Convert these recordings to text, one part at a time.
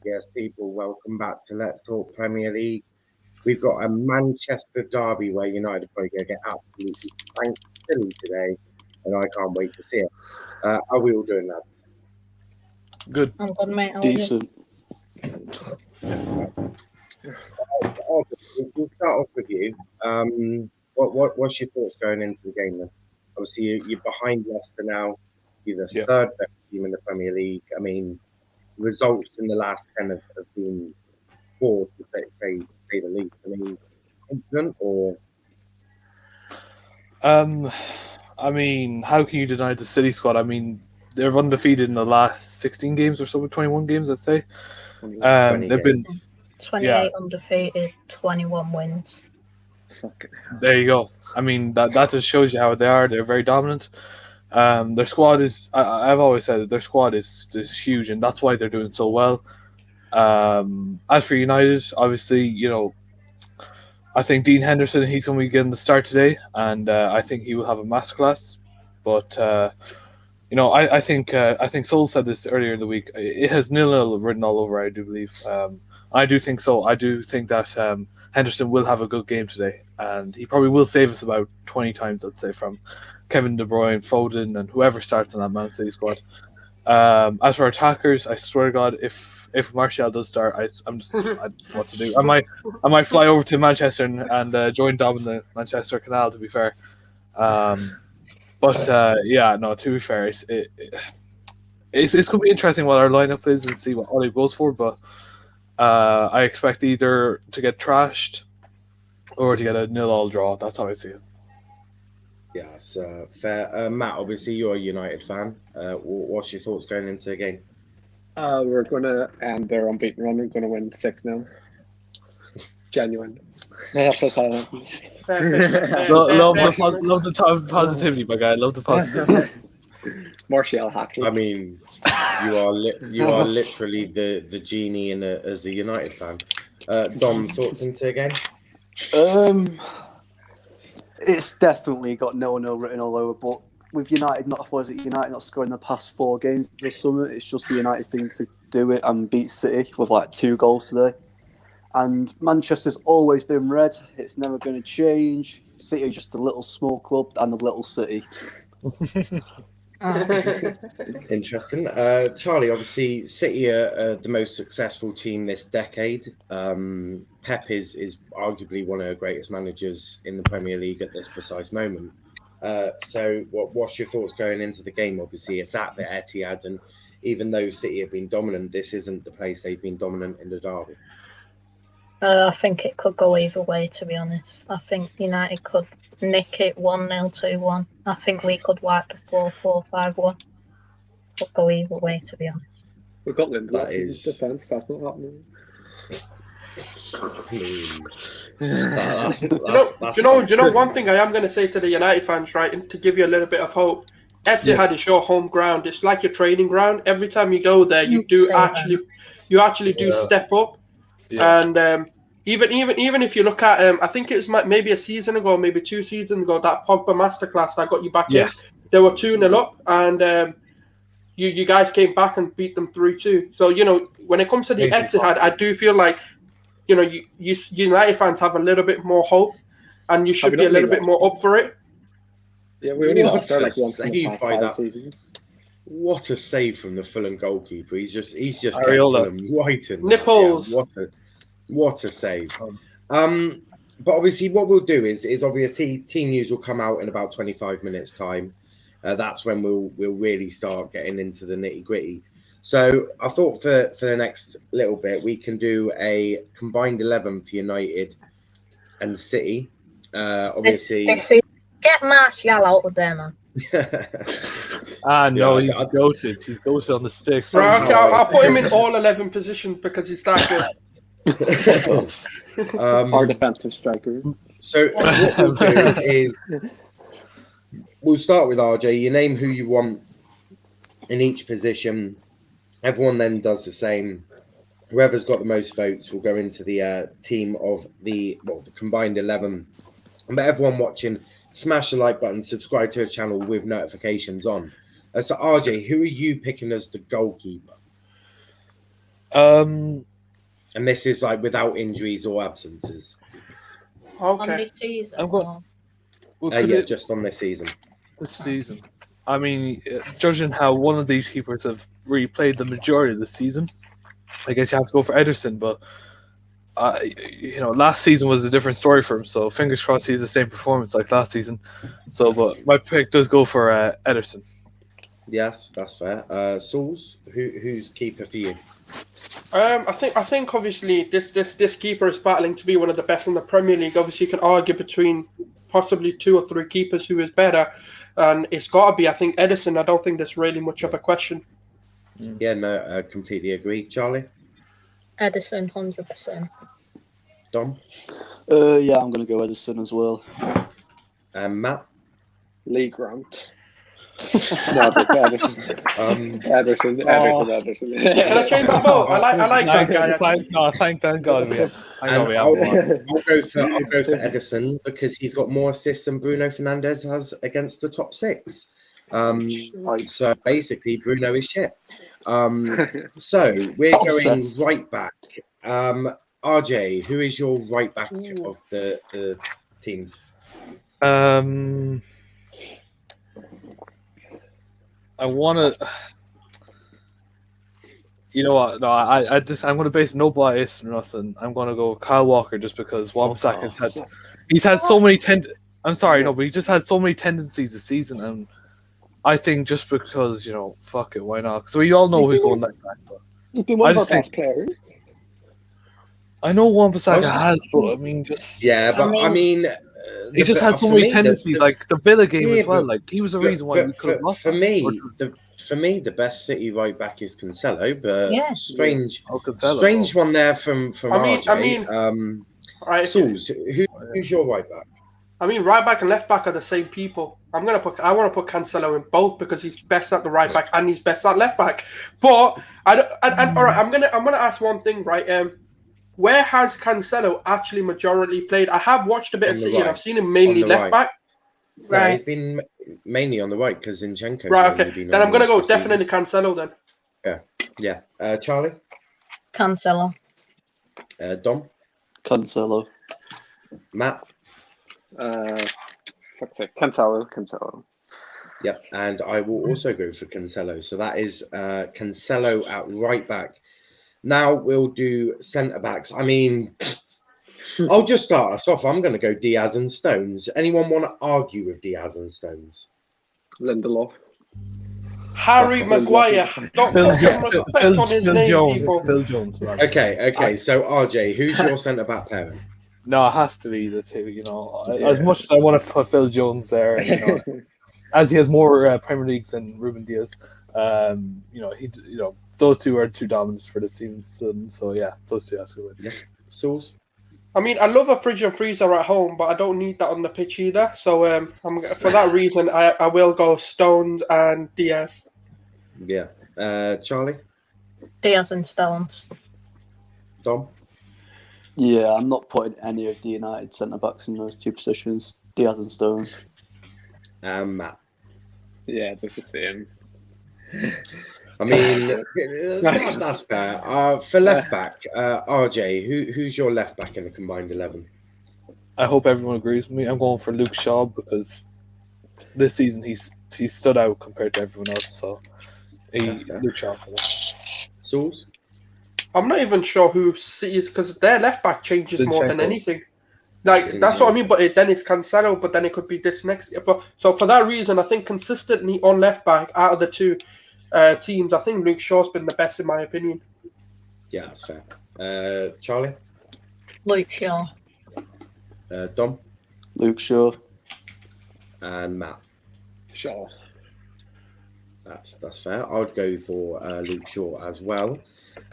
Yes, people, welcome back to Let's Talk Premier League. We've got a Manchester derby where United are probably going to get absolutely spanked silly today, and I can't wait to see it. How are we all doing, lads? Good. I'm good, mate. How are you? Decent. We'll start off with you. What's your thoughts going into the game then? Obviously, you're behind Leicester now. You're the third best team in the Premier League. I mean, results in the last 10 have been poor, to say the least. I mean, confident or? I mean, how can you deny the City squad? I mean, they're undefeated in the last 16 games or so, 21 games, I'd say. 20 They've been 28 undefeated, 21 wins. there. You go. I mean, that just shows you how they are. They're very dominant. Their squad is. I've always said it. Their squad is huge, and that's why they're doing so well. As for United, obviously, I think Dean Henderson, he's going to be getting the start today, and I think he will have a masterclass. But I think Sol said this earlier in the week. It has 0-0 written all over. I do believe. I do think so. I do think that Henderson will have a good game today, and he probably will save us about 20 times, I'd say, from Kevin De Bruyne, Foden, and whoever starts on that Man City squad. As for attackers, I swear to God, if Martial does start, I don't know what to do. I might fly over to Manchester and join Dom in the Manchester Canal. To be fair, to be fair, it's going to be interesting what our lineup is and see what Ole goes for. But I expect either to get trashed or to get a 0-0 draw. That's how I see it. Yeah, it's fair. Matt, obviously you're a United fan. What's your thoughts going into the game? We're going to end their unbeaten run. We're going to win 6-0. Genuine. That's just how it happens. Love the positivity, my guy. Love the positivity. Martial hat-trick. I mean, you are literally the genie as a United fan. Dom, thoughts into the game? It's definitely got 0-0 written all over, but with United not scoring the past 4 games or something, it's just the United thing to do it and beat City with like 2 goals today. And Manchester's always been red. It's never going to change. City are just a little small club and a little city. Interesting. Charlie, obviously City are the most successful team this decade. Pep is arguably one of the greatest managers in the Premier League at this precise moment. So what's your thoughts going into the game? Obviously it's at the Etihad, and even though City have been dominant, this isn't the place they've been dominant in the derby. I think it could go either way, to be honest. I think United could nick it 1-0, 2-1. I think we could wipe the 4-4, 5-1. Could go either way, to be honest. We've got Lindelof in defence. That's not happening. Do you know one thing I am going to say to the United fans, right, and to give you a little bit of hope? Etihad is your home ground. It's like your training ground. Every time you go there, you actually do step up. Yeah. And even if you look at, I think it was maybe a season ago, maybe 2 seasons ago, that Pogba masterclass that got you back in. They were 2-0 up, and you guys came back and beat them 3-2. So when it comes to the Etihad, I do feel like you United fans have a little bit more hope, and you should be a little bit more up for it. Yeah, we only lost there like once in the past 5 seasons. What a save from the Fulham goalkeeper! He's just getting them right in nipples. Yeah, what a save! But obviously, what we'll do is obviously team news will come out in about 25 minutes time. That's when we'll really start getting into the nitty gritty. So I thought for the next little bit we can do a combined 11 for United and City. Obviously, get Martial out of there, man. No, he's ghosted. He's ghosted on the stick. Right, okay, I'll put him in all 11 positions because he's that good. Our defensive striker. So what we'll do is we'll start with RJ. You name who you want in each position. Everyone then does the same. Whoever's got the most votes will go into the team of the combined 11. And everyone watching, smash the like button, subscribe to the channel with notifications on. So RJ, who are you picking as the goalkeeper? Um, And this is like without injuries or absences. On Okay. this season. I'm going- or- well, could Yeah, it- just on this season. this season. I mean, judging how one of these keepers have really played the majority of the season, I guess you have to go for Ederson. But last season was a different story for him. So fingers crossed he has the same performance like last season. So, but my pick does go for Ederson. Yes, that's fair. Sauls, who's keeper for you? I think obviously this keeper is battling to be one of the best in the Premier League. Obviously, you can argue between possibly 2 or 3 keepers who is better, and it's got to be, I think, Ederson. I don't think there's really much of a question. Yeah, no, I completely agree. Charlie, Edison, 100%. Dom, Yeah, I'm going to go Edison as well. and Matt. Lee Grant. No, just Ederson. Ederson. Yeah, can I change my vote? I like that guy. Actually. Thank God we have. And we have I'll one. go for Edison because he's got more assists than Bruno Fernandes has against the top 6. So basically, Bruno is shit. So we're going Obsessed. right back. RJ, who is your right back of the teams? I want to. You know what? No, I'm going to base no bias or nothing. I'm going to go Kyle Walker just because Wan-Bissaka he's had so many I'm sorry, no, but he just had so many tendencies this season, and I think just because fuck it, why not? So we all know who's going left back. But He's been one I of our just think- best players. I know Wan-Bissaka has, but I mean, just Yeah, but I mean, he just had so many tendencies, like the Villa game as well. Like he was the reason why we could have lost. For me, the best City right back is Cancelo, but Yeah. strange Cancelo. one there from RJ. I mean, right. Sauls, who's your right back? I mean, right back and left back are the same people. I want to put Cancelo in both because he's best at the right back and he's best at left back. But I don't. And all right, I'm gonna ask one thing, right? Where has Cancelo actually majority played? I have watched a bit of City and I've seen him mainly left back. Right. No, he's been mainly on the right because Zinchenko. Right. Okay. Then I'm gonna go definitely Cancelo then. Yeah. Charlie. Cancelo. Dom. Cancelo. Matt. Fuck's sake. Cancelo. Yep, and I will also go for Cancelo. So that is Cancelo at right back. Now we'll do centre backs. I mean, I'll just start us off. I'm going to go Diaz and Stones. Anyone want to argue with Diaz and Stones? Lindelof. Harry Maguire. Don't put some respect on his name, people. Phil Jones. Lads. Okay. So RJ, who's your centre back pairing? No, it has to be the two. As much as I want to put Phil Jones there, as he has more Premier Leagues than Ruben Diaz, those two are too dominant for the teams. So yeah, those two have to win. Yeah. Sauce? I mean, I love a fridge and freezer at home, but I don't need that on the pitch either. So for that reason, I will go Stones and Diaz. Yeah. Charlie? Diaz and Stones. Dom? Yeah, I'm not putting any of the United centre backs in those two positions. Diaz and Stones. Matt? Yeah, just the same. I mean, that's fair. For left back, RJ, who's your left back in the combined 11? I hope everyone agrees with me. I'm going for Luke Shaw because this season he's stood out compared to everyone else. So Luke Shaw for that. Sauce? I'm not even sure who City is because their left back changes more than Zinchenko. anything. Like that's what I mean. But then it's Cancelo, but then it could be this next. But so for that reason, I think consistently on left back out of the two teams, I think Luke Shaw's been the best in my opinion. Yeah, that's fair. Charlie? Luke Shaw. Dom? Luke Shaw. And Matt? Shaw. That's fair. I'd go for Luke Shaw as well.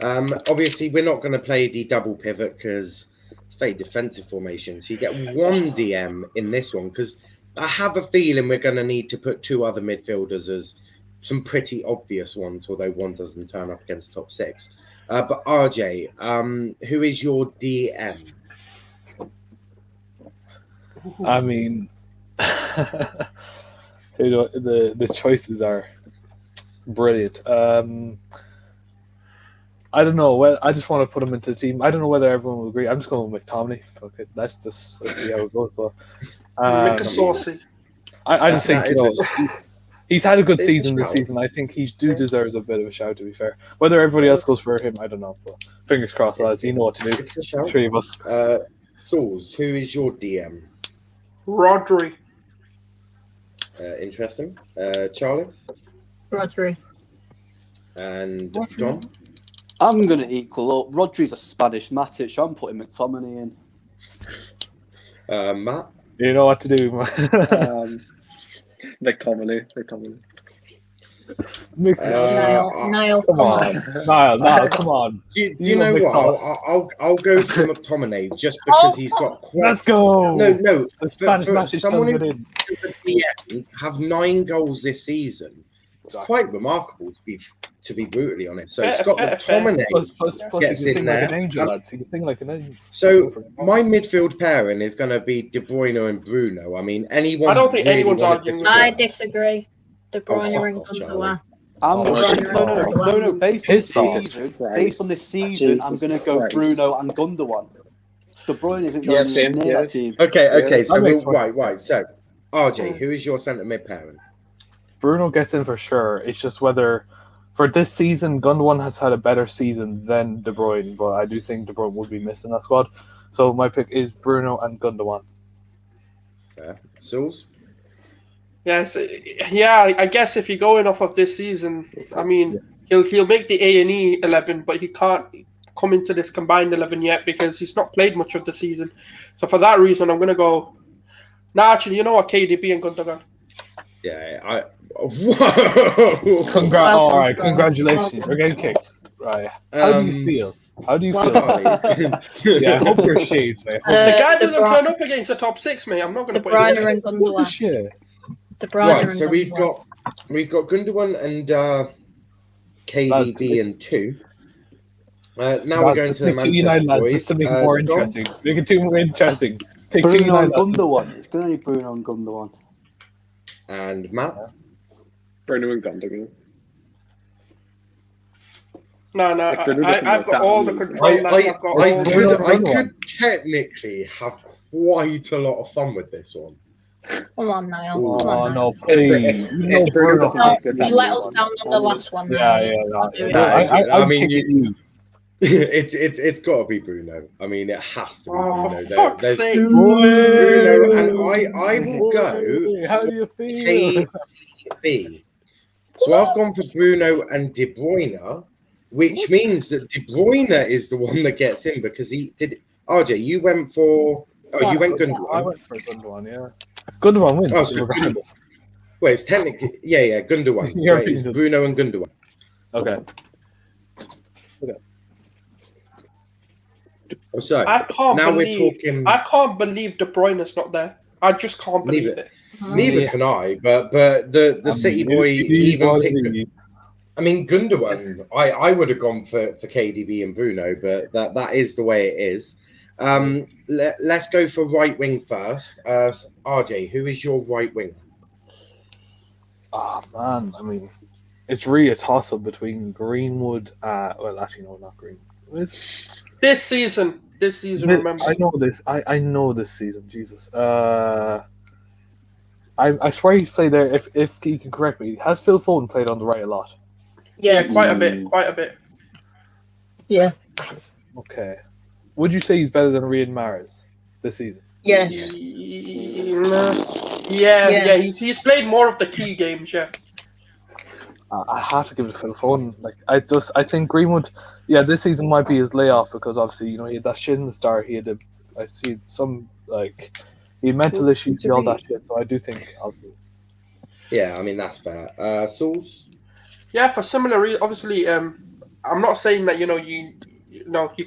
Obviously, we're not going to play the double pivot because it's very defensive formation. So you get one DM in this one because I have a feeling we're going to need to put 2 other midfielders as some pretty obvious ones, although one doesn't turn up against top 6. But RJ, who is your DM? I mean, the choices are brilliant. I don't know. Well, I just want to put him into the team. I don't know whether everyone will agree. I'm just going with McTominay. Fuck it. Let's see how it goes. But Make a saucy. I just think he's had a good It's season a this shout. season. I think he deserves a bit of a shout. To be fair, whether everybody else goes for him, I don't know. But fingers crossed, lads. You know what to do. It's a shout. Three of us. Sauls, who is your DM? Rodri. Interesting. Charlie Rodri. and Dom. I'm going to equal up. Rodri's a Spanish Matic. I'm putting McTominay in. Matt. You know what to do. McTominay. Niall, Come on, Niall, come on. Do you know what? I'll go for McTominay just because he's got. Let's go. No. The Spanish Matic someone doesn't who get in. is the DM have 9 goals this season. It's quite remarkable to be brutally honest. So Scott McTominay Plus he gets can in sing there. like an angel, lads. He can sing like an angel. So my midfield pairing is going to be De Bruyne and Bruno. I mean, anyone. I don't think really anyone's wanna arguing with disagree? I disagree. De Bruyne fuck and off, Charlie. Gundogan. No. Based on this season, I'm going to go Christ. Bruno and Gundogan. De Bruyne isn't going near that team. Okay. So That makes right. So, RJ, who is your centre mid pairing? Bruno gets in for sure. It's just whether for this season, Gundogan has had a better season than De Bruyne, but I do think De Bruyne would be missing that squad. So my pick is Bruno and Gundogan. Sauls? Yes, I guess if you're going off of this season, I mean, he'll make the A&E 11, but he can't come into this combined 11 yet because he's not played much of the season. So for that reason, I'm going to go. Actually, you know what? KDB and Gundogan. Yeah, Whoa! All right, congratulations. We're getting kicked. Right. How do you feel? Yeah, I hope you're shaved, mate. The guy doesn't turn up against the top 6, mate. I'm not going to De put it Bruyne and What's the Gundogan. shit? De Bruyne Right, and so we've Gundogan. got Gundogan and KDB in 2. Now we're going to the Manchester United lads, boys. just to make it more Dom? interesting. Make it too more interesting. Pick two Bruno United and lads. Gundogan. It's going to be Bruno and Gundogan. And Matt. Bruno and Gundogan. No, I've got all the control. I could technically have quite a lot of fun with this one. Come on, Niall. Come Oh on, no, Niall. please! If Bruno doesn't No, take this, you let us down on the last one. Yeah. I'll do it. No, I mean, you. it's got to be Bruno. I mean, it has to be Oh, Bruno. for fuck's sake. Bruno, and I will go. How do you feel? KDB. So I've gone for Bruno and De Bruyne, which means that De Bruyne is the one that gets in because he did. RJ, you went for. Oh, you went I Gundogan. went for Gundogan, yeah. Gundogan wins, Oh, so regardless. Well, it's technically Gundogan. So Yeah, it's Bruno and Gundogan. Okay. So I can't now believe. we're talking. I can't believe De Bruyne's not there. I just can't believe Neither. it. Neither can I, but the City boy even picked. I mean, Gundogan. I would have gone for KDB and Bruno, but that is the way it is. Let's go for right wing first. RJ, who is your right wing? Oh man, I mean, it's really a toss up between Greenwood. Well, actually, no, not Greenwood. This season, remember. I know this. I know this season. Jesus. I swear he's played there. If he can correct me, has Phil Foden played on the right a lot? Yeah, quite a bit. Yeah. Okay. Would you say he's better than Riyad Mahrez this season? Yeah. Yeah. He's played more of the key games. Yeah. I have to give it to Phil Foden. Like I think Greenwood. Yeah, this season might be his layoff because obviously he had that shit in the start. He had some he had mental issues and all that shit. So I do think I'll do. Yeah, I mean that's fair. Sauls? Yeah, for similar reasons. Obviously, I'm not saying that you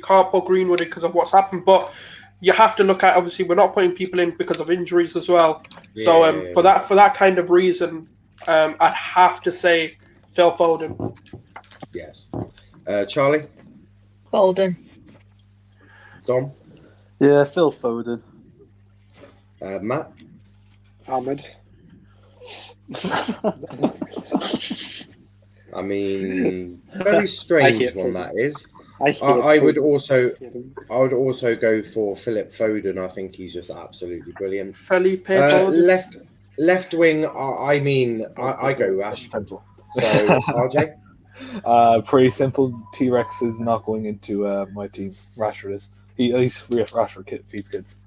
can't put Greenwood in because of what's happened, but you have to look at obviously we're not putting people in because of injuries as well. So for that kind of reason, I'd have to say Phil Foden. Yes. Charlie? Foden. Dom? Yeah, Phil Foden. Matt? Ahmed. I mean, very strange one that is. I would also go for Philip Foden. I think he's just absolutely brilliant. Felipe Foden. Left wing. I go Rash. Simple. So RJ. Pretty simple. T-Rex is not going into my team. Rashford is. Rashford feeds kids.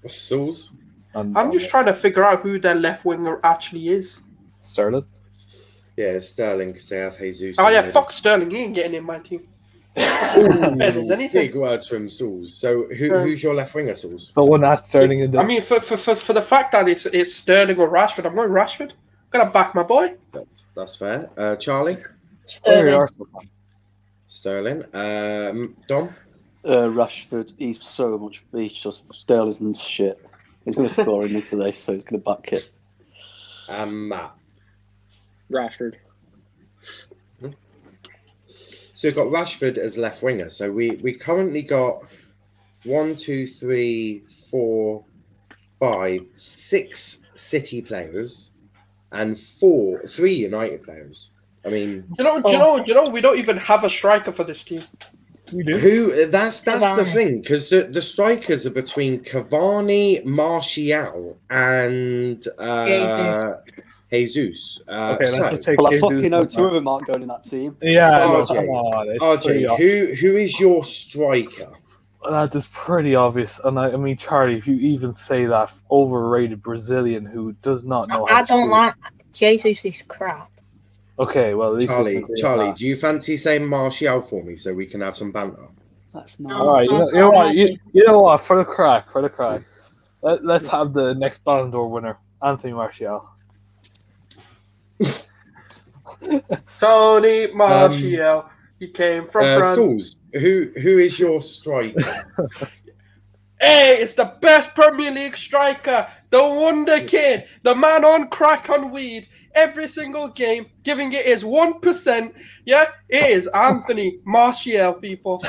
Souls. I'm just trying to figure out who their left winger actually is. Sterling. Yeah, Sterling, because they have Jesus. Oh yeah, fuck Sterling. He ain't getting in my team. There's anything. Big words from Souls. So who's your left winger, Souls? The one that's Sterling in this. I mean, for the fact that it's Sterling or Rashford, I'm going Rashford. I'm gonna back my boy. That's fair. Charlie. Sterling. Dom. Rashford. He's just Sterling's shit. He's going to score in it today, so he's going to back it. Matt. Rashford. So we've got Rashford as left winger. So we currently got 1, 2, 3, 4, 5, 6 City players and 3 United players. I mean, you know, we don't even have a striker for this team. We do. Who? That's the thing, because the strikers are between Cavani, Martial, and Jesus. Okay, let's just take. Well, I Jesus fucking know 2 of them aren't going in that team. Yeah, RJ, who is your striker? That is pretty obvious, and I mean, Charlie, if you even say that overrated Brazilian who does not know. I don't like Jesus is crap. Okay, well, at least Charlie, do you fancy saying Martial for me so we can have some banter? That's not. All right, you know what? For the crack, let's have the next Ballon d'Or winner, Anthony Martial. Tony Martial. He came from France. Souls, who is your striker? Hey, it's the best Premier League striker, the Wonder Kid, the man on crack on weed, every single game, giving it his 1%. Yeah, it is Anthony Martial, people.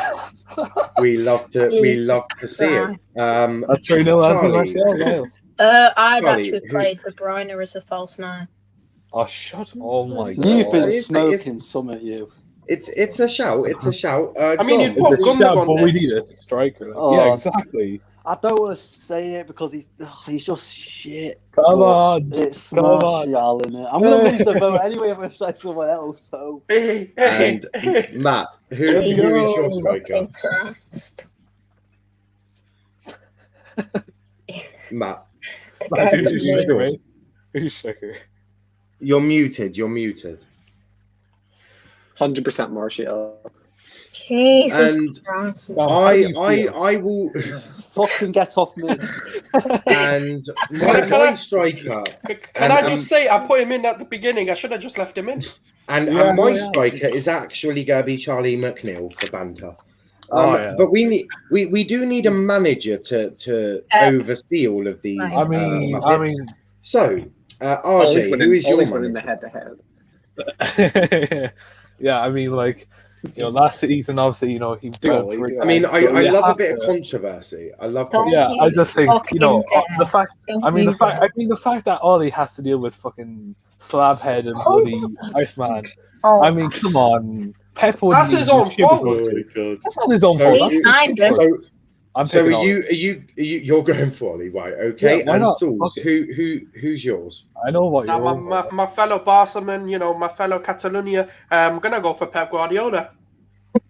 We love to see it. That's 3-0 Anthony Martial. I'd actually played De Bruyne as a false 9. Oh, oh my God. You've been smoking some at you. It's a shout. It's a shout. I mean, you'd put Gundogan but there. we need a striker. Yeah, exactly. I don't want to say it because he's just shit. Come on. It's Martial in it. I'm going to lose the vote anyway if I say someone else. So. And Matt, who is your striker? Matt. Who's your striker? You're muted. 100% Martial. Jesus Christ. I will fucking get off me. And my striker. Can I just say I put him in at the beginning? I should have just left him in. And my striker is actually going to be Charlie McNeil for banter. But we do need a manager to oversee all of these. I mean. So, RJ, who is your manager? The head-to-head. Yeah, I mean, like, last season, obviously, he. I mean, I love a bit of controversy. I love. I just think the fact. The fact that Ollie has to deal with fucking Slabhead and bloody Iceman. I mean, come on, Pep would. That's his own fault. That's not his own fault. He signed him. So you're going for Ollie, right? Okay, yeah, and Sauls, who's yours? I know what you're. My fellow Barcaman, my fellow Catalonia. I'm gonna go for Pep Guardiola.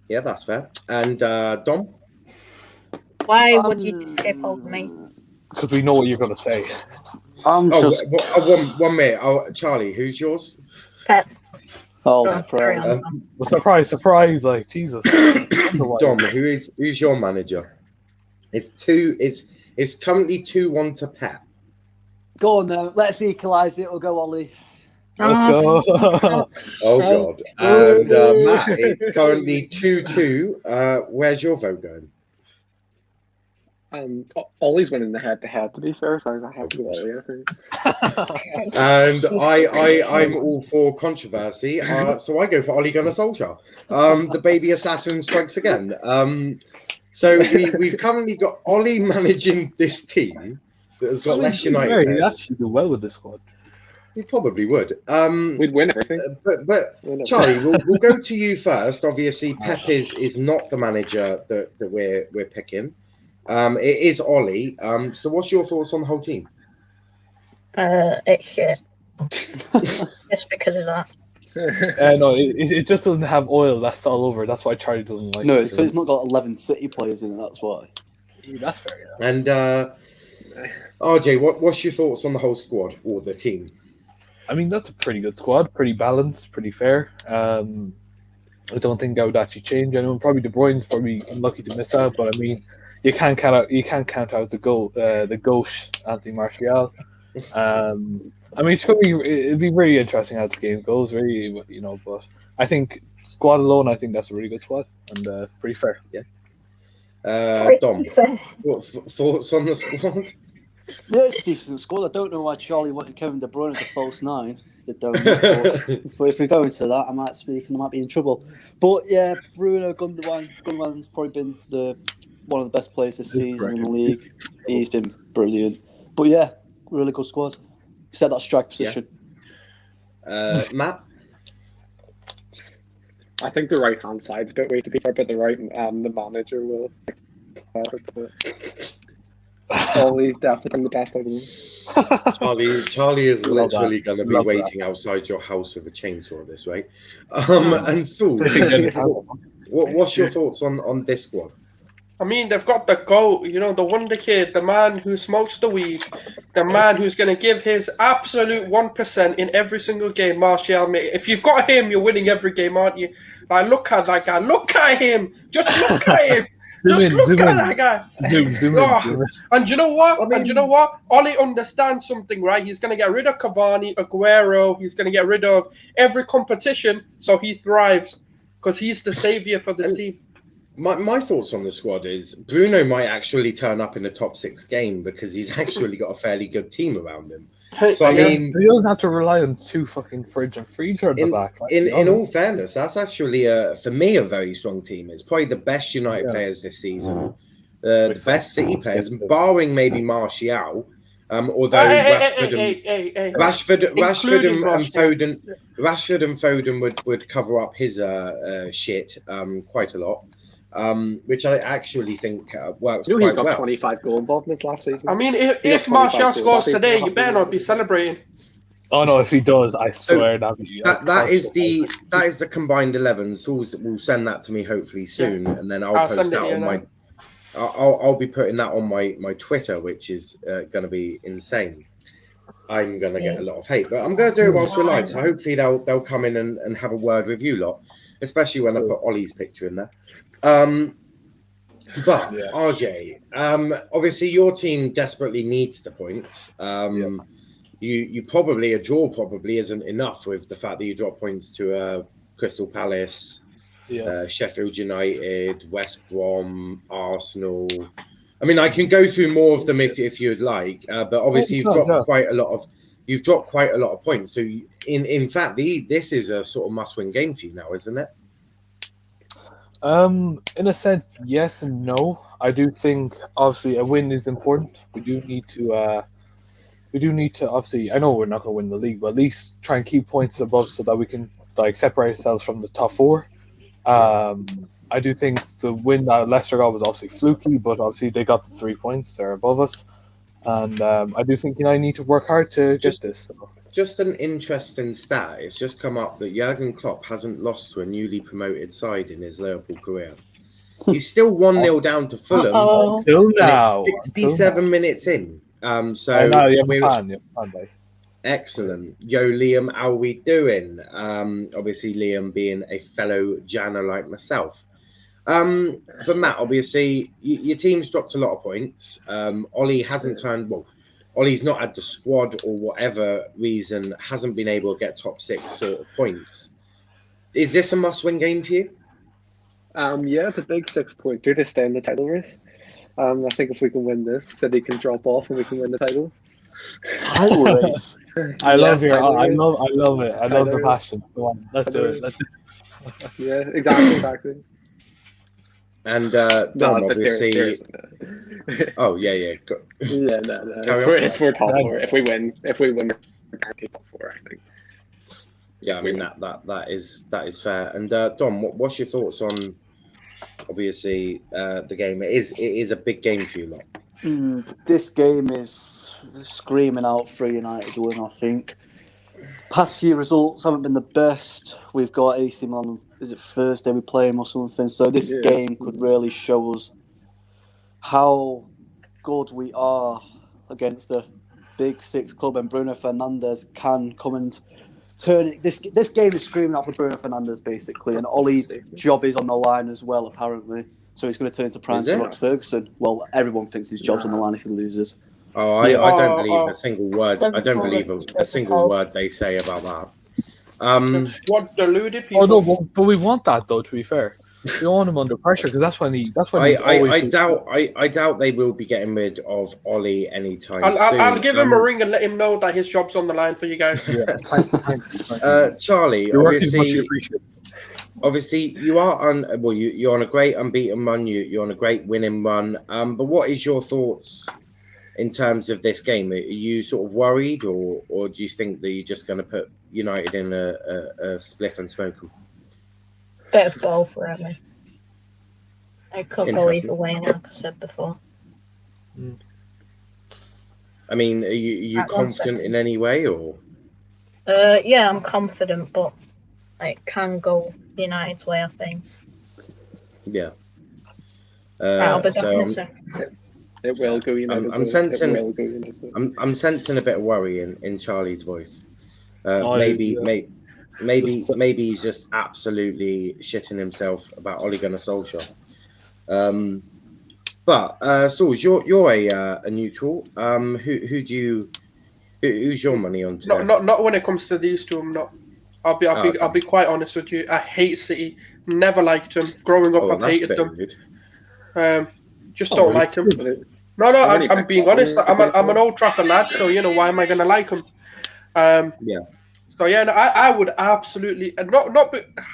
Yeah, that's fair. And Dom? Why would you skip over me? Because we know what you're gonna say. I'm just 1 minute. Charlie, who's yours? Pep. Oh, surprise! Surprise! Like Jesus. Dom, who's your manager? It's currently 2-1 to Pep. Go on then. Let's equalise it. We'll go Ollie. Let's go. Oh God! And Matt, it's currently 2-2. Where's your vote going? Ollie's winning the head-to-head. To be fair, so I have to go Ollie, I think. And I'm all for controversy, so I go for Ole Gunnar Solskjaer. The baby assassin strikes again. So we've currently got Ollie managing this team that has got less United. He actually did well with this squad. We probably would. We'd win everything. But Charlie, we'll go to you first. Obviously, Pep is not the manager that we're picking. It is Ollie. So what's your thoughts on the whole team? It's shit. Just because of that. No, it just doesn't have oil. That's all over. That's why Charlie doesn't like. No, it. it's because it's not got 11 City players in it. That's why. That's fair. Yeah. And RJ, what's your thoughts on the whole squad or the team? I mean, that's a pretty good squad. Pretty balanced. Pretty fair. I don't think that would actually change anyone. Probably De Bruyne's probably unlucky to miss out, but I mean, you can't count out the goat Anthony Martial. I mean, it'd be really interesting how this game goes, really, you know. But I think squad alone, I think that's a really good squad and pretty fair. Yeah. Dom, what thoughts on the squad? Yeah, it's a decent squad. I don't know why Charlie wanted Kevin De Bruyne as a false nine. But if we go into that, I might be in trouble. But yeah, Bruno Gundogan's probably been one of the best players this season in the league. He's been brilliant. But yeah, really good squad. Except that strike position. Yeah. Matt? I think the right hand side's a bit weak to be fair, but the manager will. Ollie's definitely the best out of them. Charlie is literally going to be waiting outside your house with a chainsaw this way. And Saul, what's your thoughts on this squad? I mean, they've got the GOAT, you know, the wonder kid, the man who smokes the weed, the man who's going to give his absolute 1% in every single game, Martial. Mate. If you've got him, you're winning every game, aren't you? Like, look at that guy. Look at him. Just look at him. Just look at that guy. Zoom in. And you know what? Ollie understands something, right? He's going to get rid of Cavani, Aguero. He's going to get rid of every competition so he thrives because he's the savior for this team. My thoughts on the squad is Bruno might actually turn up in the top 6 game because he's actually got a fairly good team around him. So I mean, he doesn't have to rely on 2 fucking fridge and freezer at the back. Like, in all fairness, that's actually for me a very strong team. It's probably the best United players this season, the best City players, barring maybe Martial. Although Rashford and Foden would cover up his shit quite a lot. Which I actually think works quite well. He got 25 goal involved in his last season. I mean, if Martial scores today, you better not be celebrating. Oh no! If he does, I swear that is the combined 11. So we'll send that to me hopefully soon, and then I'll post that on my. I'll be putting that on my Twitter, which is going to be insane. I'm going to get a lot of hate, but I'm going to do it whilst we're live. So hopefully they'll come in and have a word with you lot, especially when I put Ollie's picture in there. But RJ, obviously your team desperately needs the points. You probably a draw probably isn't enough with the fact that you drop points to Crystal Palace, Sheffield United, West Brom, Arsenal. I mean, I can go through more of them if you'd like, but obviously you've dropped quite a lot of points. So in fact, this is a sort of must-win game for you now, isn't it? In a sense, yes and no. I do think obviously a win is important. We do need to obviously. I know we're not going to win the league, but at least try and keep points above so that we can separate ourselves from the top 4. I do think the win that Leicester got was obviously fluky, but obviously they got the 3 points. They're above us, and I do think I need to work hard to get this. So. Just an interesting stat. It's just come up that Jurgen Klopp hasn't lost to a newly promoted side in his Liverpool career. He's still 1-0 down to Fulham. Until now. 67 minutes in. So excellent. Yo, Liam, how we doing? Obviously, Liam being a fellow Janner like myself. But Matt, obviously, your team's dropped a lot of points. Ollie hasn't Ollie's not had the squad or whatever reason, hasn't been able to get top 6 sort of points. Is this a must-win game for you? Yeah, it's a big 6-pointer to stay in the title race. I think if we can win this, City can drop off and we can win the title. Title race. I love it. I love the passion. Go on, let's do it. Yeah, exactly. And Dom, obviously. Seriously. Oh yeah. No. It's for top 4. If we win, guaranteed top 4, I think. Yeah, I mean that is fair. And Dom, what's your thoughts on obviously the game? It is a big game for you lot. This game is screaming out for United win, I think. Past few results haven't been the best. We've got AC Milan, is it Thursday we play them or something? So this game could really show us how good we are against the big 6 club, and Bruno Fernandes can come and turn it. This game is screaming out for Bruno Fernandes, basically, and Ollie's job is on the line as well, apparently. So he's going to turn into Prime Sir Alex Ferguson. Well, everyone thinks his job's on the line if he loses. Oh, I don't believe a single word. I don't believe a single word they say about that. What deluded people? Oh no, but we want that though. To be fair, we don't want him under pressure because that's when he's always. I doubt they will be getting rid of Ollie anytime soon. I'll give him a ring and let him know that his job's on the line for you guys. Yeah, thanks. Charlie, You're obviously, obviously you are you're on a great unbeaten run. You're on a great winning run. But what is your thoughts in terms of this game? Are you sort of worried, or do you think that you're just going to put United in a spliff and smoke them? Bit of both, really. It could go either way, like I said before. I mean, are you confident in any way, or? Yeah, I'm confident, but it can go United's way, I think. Yeah. I'll be back in a second. It will go United. I'm sensing a bit of worry in Charlie's voice. Maybe he's just absolutely shitting himself about Ole Gunnar Solskjaer. But Sauls, you're a neutral. Who's your money on today? Not when it comes to these two. I'm not. I'll be quite honest with you. I hate City. Never liked them. Growing up, I've hated them. Just don't like them. No, I'm being honest. I'm an Old Trafford lad, so why am I going to like them? Yeah. So yeah, no, I would absolutely not.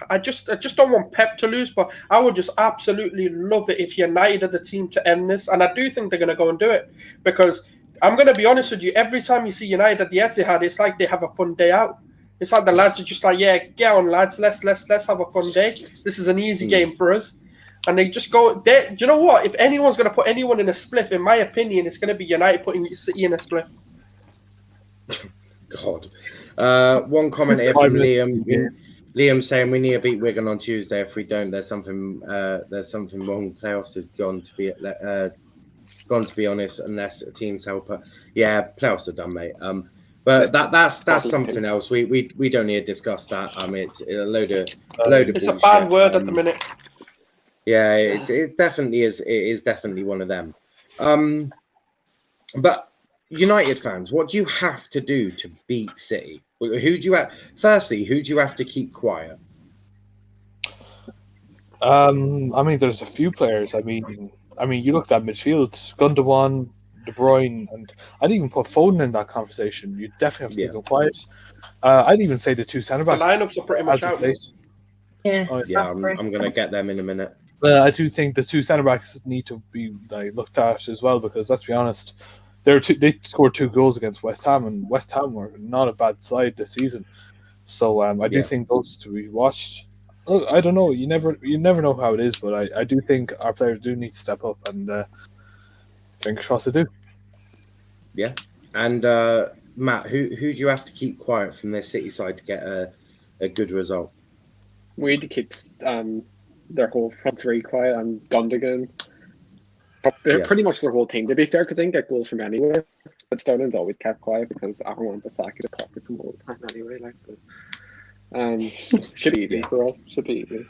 I just don't want Pep to lose, but I would just absolutely love it if United are the team to end this, and I do think they're going to go and do it because I'm going to be honest with you. Every time you see United at the Etihad, it's like they have a fun day out. It's like the lads are just like, yeah, get on, lads. Let's have a fun day. This is an easy game for us. And they just go. Do you know what? If anyone's going to put anyone in a spliff, in my opinion, it's going to be United putting City in a spliff. God. One comment here from Liam. Liam saying we need to beat Wigan on Tuesday. If we don't, there's something wrong. Playoffs is gone to be honest, unless a team's helper. Yeah, playoffs are done, mate. But that's something else. We don't need to discuss that. It's a load of It's bullshit. a bad word at the minute. Yeah, it definitely is. It is definitely one of them. But United fans, what do you have to do to beat City? Firstly, who do you have to keep quiet? There's a few players. I mean, you looked at midfield, Gundogan, De Bruyne, and I'd even put Foden in that conversation. You definitely have to keep them quiet. I'd even say the two centre backs. The lineups are pretty much out. Yeah, I'm going to get them in a minute. I do think the two centre backs need to be looked at as well because let's be honest, they scored 2 goals against West Ham, and West Ham were not a bad side this season. So I do think those to be watched. Look, I don't know. You never know how it is, but I do think our players do need to step up, and fingers crossed they do. Yeah, and Matt, who do you have to keep quiet from their City side to get a good result? We need to keep their whole front three quiet and Gundogan. Pretty much their whole team, to be fair, because they can get goals from anywhere. But Sterling's always kept quiet because I don't want Basaki to pocket some all the time anyway. Should be easy for us. Should be easy.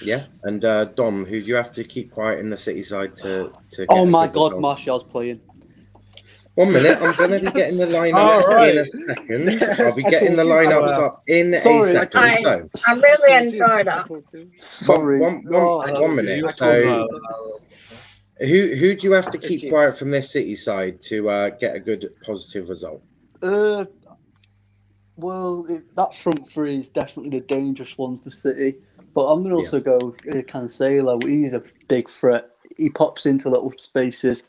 Yeah, and Dom, who do you have to keep quiet in the City side to Oh my God, Martial's playing. 1 minute, I'm going to be getting the lineups in a second. I'll be getting the lineups up in a second. I really enjoyed that. Sorry. One minute. So, who do you have to keep quiet from this City side to get a good positive result? That front three is definitely the dangerous one for City. But I'm going to also go Cancelo. He's a big threat. He pops into little spaces.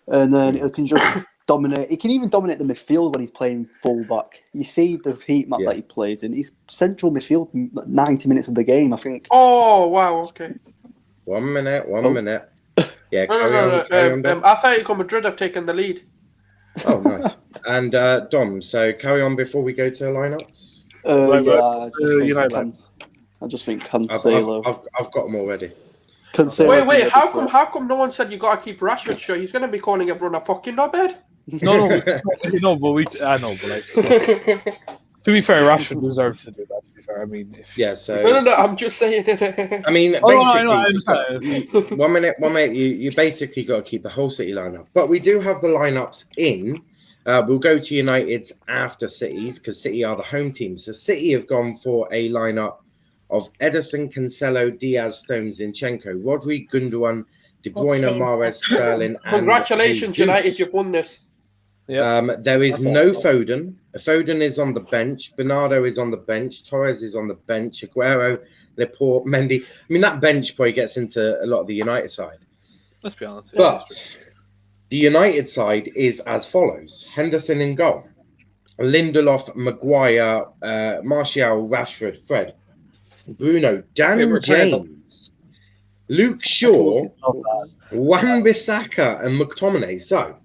And then it can just dominate. He can even dominate the midfield when he's playing fullback. You see the heat map that he plays in. He's central midfield 90 minutes of the game, I think. Oh wow, okay. 1 minute. Yeah, No. Atletico Madrid have taken the lead. Oh, nice. And Dom, so carry on before we go to lineups. I just think Cancelo. I've got them already. Cancelo. Wait, how come no one said you got to keep Rashford shut? He's going to be calling everyone a fucking knobhead. To be fair, Rashford deserved to do that. To be fair, I mean, No, I'm just saying. I mean, basically, 1 minute. You basically got to keep the whole City lineup, but we do have the lineups in. We'll go to United's after City's because City are the home team. So City have gone for a lineup of Ederson, Cancelo, Diaz, Stones, Zinchenko, Rodri, Gundogan, De Bruyne, Mahrez, Sterling. Congratulations, United! You've won this. There is no Foden. Foden is on the bench. Bernardo is on the bench. Torres is on the bench. Aguero, Laporte, Mendy. I mean, that bench probably gets into a lot of the United side. Let's be honest. But the United side is as follows. Henderson in goal. Lindelof, Maguire, Martial, Rashford, Fred, Bruno, Dan James, Luke Shaw, Wan-Bissaka and McTominay. So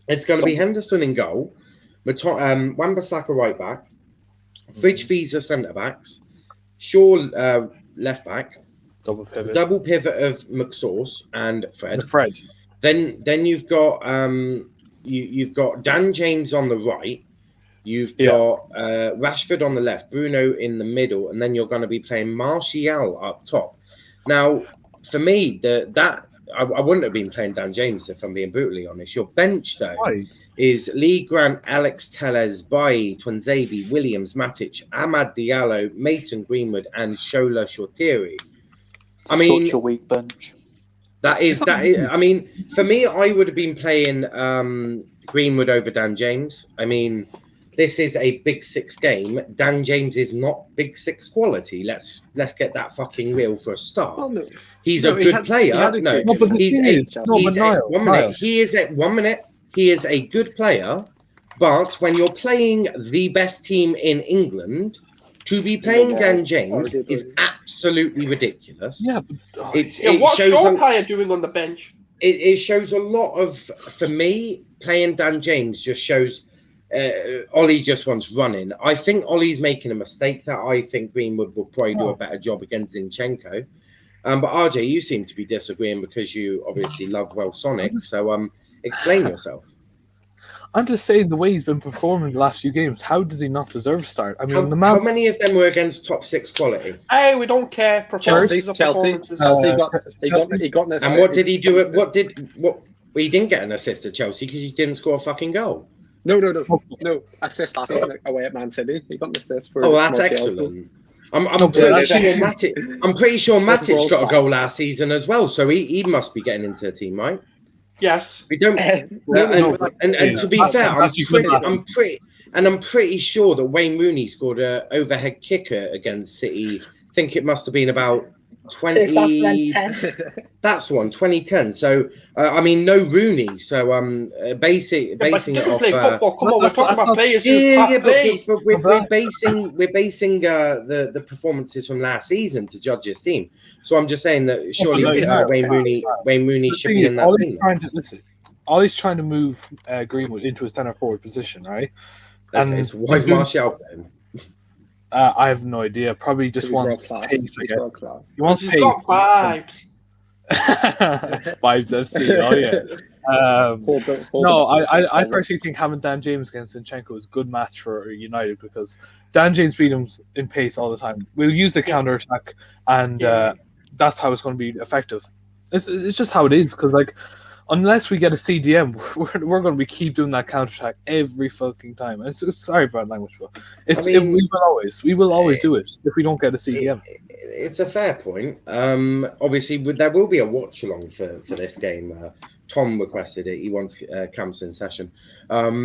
it's going to be Henderson in goal, Wan-Bissaka right back, Fridge Visa centre backs, Shaw left back, double pivot of McSauce and Fred. Then you've got you've got Dan James on the right, you've got Rashford on the left, Bruno in the middle, and then you're going to be playing Martial up top. Now, for me, I wouldn't have been playing Dan James if I'm being brutally honest. Your bench, though, is Lee Grant, Alex Telles, Bailly, Twanzebe, Williams, Matic, Ahmad Diallo, Mason Greenwood, and Shola Shortiri. I mean, such a weak bench. That is. I mean, for me, I would have been playing Greenwood over Dan James. I mean, this is a Big Six game. Dan James is not Big Six quality. Let's get that fucking real for a start. Oh, no. He's a good player. He is a good player, but when you're playing the best team in England, to be playing Dan James is absolutely ridiculous. Yeah, what's Shaw player doing on the bench? It shows a lot of, for me, playing Dan James just shows Ollie just wants running. I think Ollie's making a mistake that I think Greenwood will probably do a better job against Zinchenko. But RJ, you seem to be disagreeing because you obviously love Sonic. So explain yourself. I'm just saying the way he's been performing the last few games, how does he not deserve a start? I mean, how many of them were against top six quality? Hey, we don't care. Chelsea got an assist. And what did he do? He didn't get an assist at Chelsea because he didn't score a fucking goal. No. Assist last season away at Man City. He got an assist for. Oh, that's excellent. I'm pretty sure Matic got a goal last season as well, so he must be getting into a team, right? Yes. We don't. And to be fair, I'm pretty sure that Wayne Rooney scored an overhead kicker against City. I think it must have been about 2010. That's 2010. So I mean, no Rooney. So basing it off. Football. Come on, we're talking about players but we're basing the performances from last season to judge his team. So I'm just saying that surely Wayne Rooney should be in that team. Ollie's trying to move Greenwood into a centre forward position, right? Okay, so why is Martial then? I have no idea. Probably just wants pace, I guess. He wants pace. Got vibes. Vibes FC. Oh yeah. I personally think having Dan James against Zinchenko is a good match for United because Dan James beat him in pace all the time. We'll use the counter attack, and that's how it's going to be effective. It's just how it is because unless we get a CDM, we're going to keep doing that counter attack every fucking time. And sorry for that language, but we will always do it if we don't get a CDM. It's a fair point. Obviously, there will be a watch along for this game. Tom requested it. He wants camps in session. I'll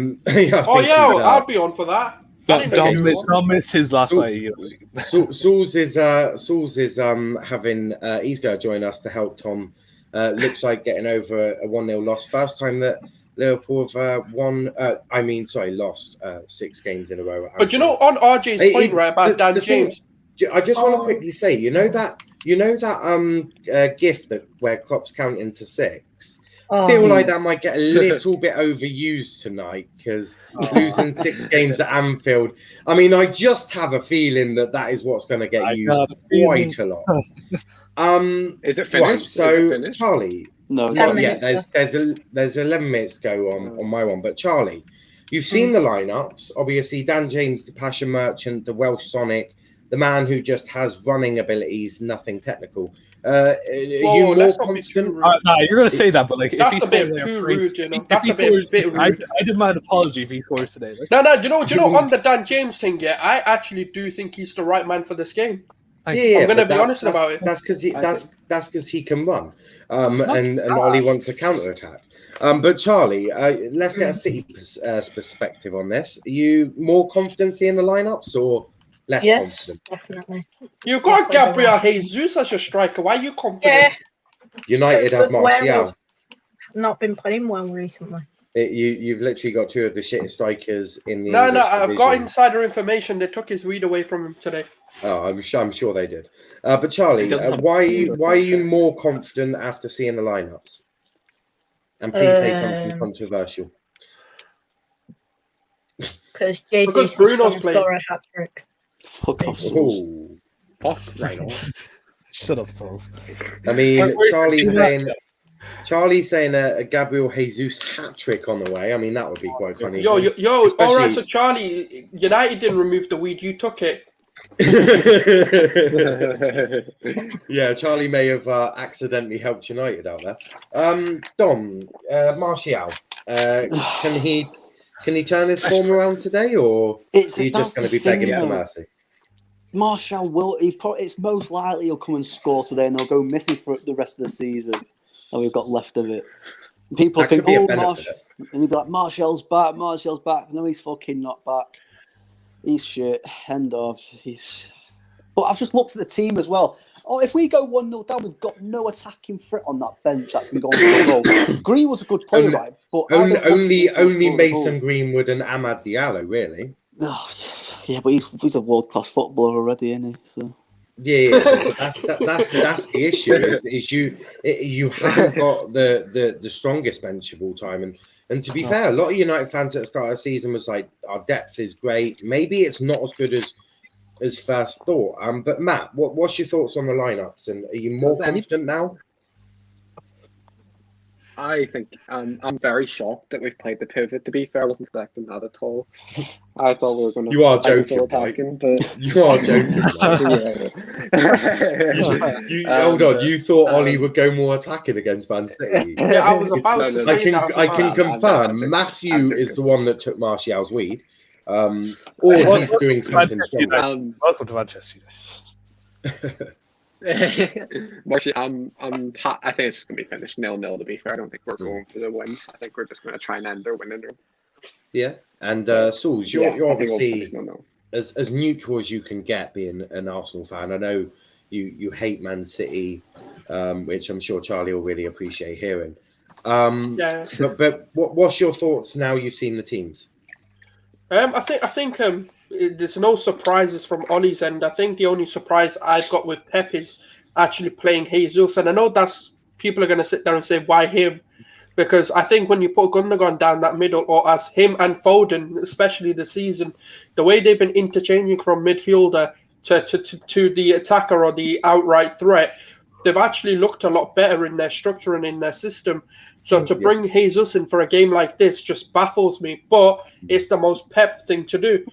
be on for that. Don't miss his last night. Sauls is having. He's going to join us to help Tom. Looks like getting over a 1-0 loss. First time that Liverpool have lost 6 games in a row. But you know, on RJ's point, right, about Dan James. I just want to quickly say, you know that GIF where Klopp's counting to 6. I feel like that might get a little bit overused tonight because losing 6 games at Anfield. I mean, I just have a feeling that is what's going to get used quite a lot. Is it finished? Right, so is it finished? Charlie, No, there's 11 minutes to go on my one, but Charlie, you've seen the lineups. Obviously, Dan James, the Passion Merchant, the Welsh Sonic, the man who just has running abilities, nothing technical. Are you more confident? You're going to say that, but like, that's if he a bit scores too race, rude, you know. If That's he a scores, bit rude. I demand an apology if he scores today. Like. No, you know, on the Dan James thing, yeah, I actually do think he's the right man for this game. Yeah, I'm going to be honest about it. That's because he can run, and Ollie wants a counter attack. But Charlie, let's get a City perspective on this. Are you more confident in the lineups or less confident? Definitely. You've got Gabriel Jesus as your striker. Why are you confident? Yeah. United have Martial. Not been playing well recently. You've literally got 2 of the shittest strikers in the No, English I've division. got insider information. They took his weed away from him today. Oh, I'm sure they did. But Charlie, why are you more confident after seeing the lineups? And please say something controversial. Because Jesus Bruno's going to score a hat trick. Fuck off, Souls. Fuck right off. Shut up, Souls. I mean, Charlie's saying a Gabriel Jesus hat trick on the way. I mean, that would be quite funny. Yo, all right, so Charlie, United didn't remove the weed. You took it. Yeah, Charlie may have accidentally helped United out there. Dom, Martial, can he turn his form around today, or are you just going to be begging for mercy? Martial will. It's most likely he'll come and score today, and they'll go missing for the rest of the season that we've got left of it. People That think, could be a oh, benefit. and you'll be like, Martial's back. No, he's fucking not back. He's shit. End of. But I've just looked at the team as well. Oh, if we go 1-0 down, we've got no attacking threat on that bench that can go on to a goal. Green was a good player, right? But only Mason Greenwood and Amad Diallo, really. Oh, yeah, but he's a world-class footballer already, isn't he? So. Yeah, but that's the issue. Is you haven't got the strongest bench of all time, and to be fair, a lot of United fans at the start of the season was like, our depth is great. Maybe it's not as good as first thought. But Matt, what's your thoughts on the lineups, and are you more confident now? I think I'm very shocked that we've played the pivot. To be fair, I wasn't expecting that at all. I thought we were going to. You are joking, attacking, but you are joking. Hold on, you thought Ollie would go more attacking against Man City? Yeah, I was about to say that. I can confirm. Matthew is the one that took Martial's weed, or he's doing something strong. Welcome to Manchester. Martial, I think it's going to be finished 0-0. To be fair, I don't think we're going for the win. I think we're just going to try and end their winning run. Yeah, and Sauls, you're obviously as neutral as you can get, being an Arsenal fan. I know you hate Man City, which I'm sure Charlie will really appreciate hearing. Yeah. But what's your thoughts now you've seen the teams? I think there's no surprises from Ollie's end. I think the only surprise I've got with Pep is actually playing Jesus, and I know that's people are going to sit there and say, why him? Because I think when you put Gundogan down that middle, or as him and Foden, especially this season, the way they've been interchanging from midfielder to the attacker or the outright threat, they've actually looked a lot better in their structure and in their system. So to bring Jesus in for a game like this just baffles me, but it's the most Pep thing to do.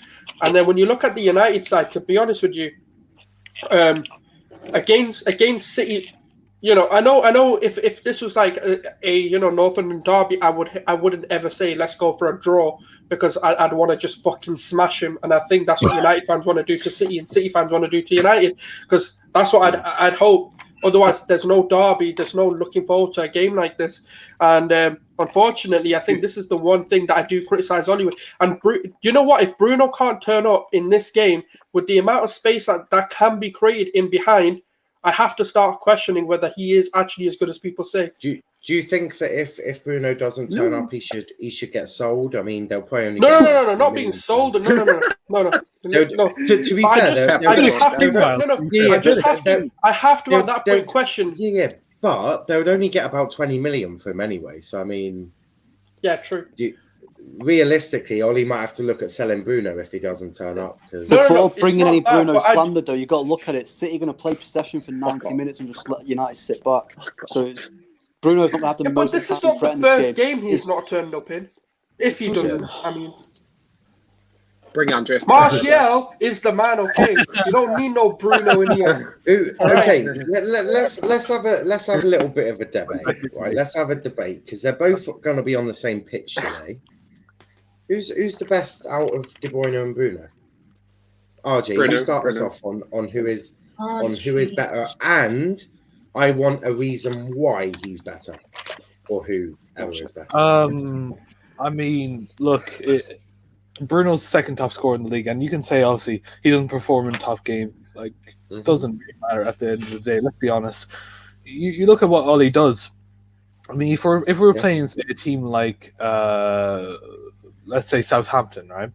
And then when you look at the United side, to be honest with you, against City, I know if this was like a Northern Derby, I wouldn't ever say let's go for a draw, because I'd want to just fucking smash him, and I think that's what United fans want to do to City, and City fans want to do to United, because that's what I'd hope. Otherwise, there's no derby. There's no looking forward to a game like this. And unfortunately, I think this is the one thing that I do criticize Ollie with. And you know what? If Bruno can't turn up in this game with the amount of space that can be created in behind, I have to start questioning whether he is actually as good as people say. Do you think that if Bruno doesn't turn up, he should get sold? I mean, they'll probably only No, not being sold. No. To be fair, I have to at that point question. Yeah, but they would only get about 20 million for him anyway. So I mean, yeah, true. Realistically, Ollie might have to look at selling Bruno if he doesn't turn up. Before bringing any Bruno slander, though, you got to look at it. City are going to play possession for 90 minutes and just let United sit back. So Bruno's not going to have the most. But this is not the first game he's not turned up in. If he doesn't, I mean. Bring Andres. Martial is the man, okay? You don't need no Bruno in here. Okay, let's have a little bit of a debate, right? Let's have a debate because they're both going to be on the same pitch today. Who's the best out of De Bruyne and Bruno? RJ, you start us off on who is better, and I want a reason why he's better, or whoever is better. I mean, look. Bruno's second top scorer in the league, and you can say obviously he doesn't perform in top game. Like, it doesn't really matter at the end of the day. Let's be honest. You look at what Ollie does. I mean, if we're playing a team like let's say Southampton, right?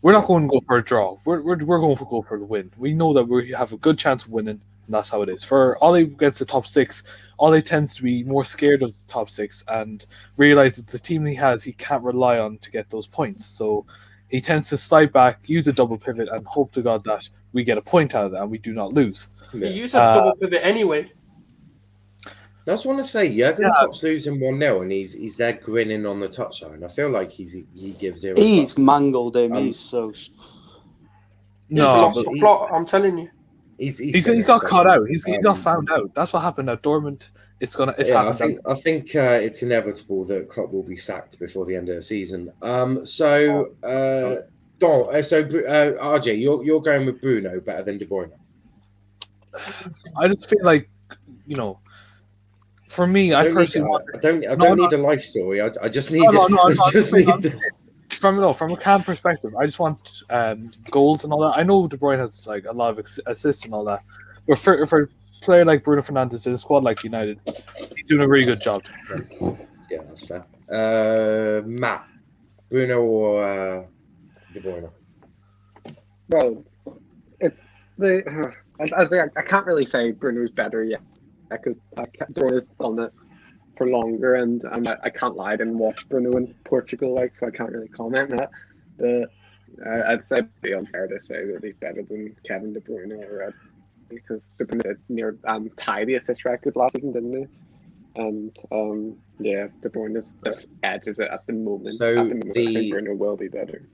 We're not going to go for a draw. We're going to go for the win. We know that we have a good chance of winning, and that's how it is. For Ollie against the top six, Ollie tends to be more scared of the top six and realize that the team he has, he can't rely on to get those points. So he tends to slide back, use a double pivot, and hope to God that we get a point out of that and we do not lose. He used a double pivot anyway. I just want to say, Jurgen Klopp's losing 1-0 and he's there grinning on the touchline. I feel like he gives zero. He's mangled him. He's so. No, plot, I'm telling you. He's got caught out. He's got found out. That's what happened at Dortmund. It's happened. I think it's inevitable that Klopp will be sacked before the end of the season. So RJ, you're going with Bruno better than De Bruyne. I just feel like, for me, I personally don't need a life story. I just need. From a CAM perspective, I just want goals and all that. I know De Bruyne has like a lot of assists and all that, but for a player like Bruno Fernandes in a squad like United, he's doing a really good job. Yeah, that's fair. Matt, Bruno or De Bruyne? Well, it's I can't really say Bruno's better yet because De Bruyne's done it for longer, and I can't lie, I didn't watch Bruno in Portugal, so I can't really comment on that. But I'd say it'd be unfair to say that he's better than Kevin De Bruyne already, because De Bruyne tied the assist record last season, didn't he? And De Bruyne just edges it at the moment. So I think Bruno will be better.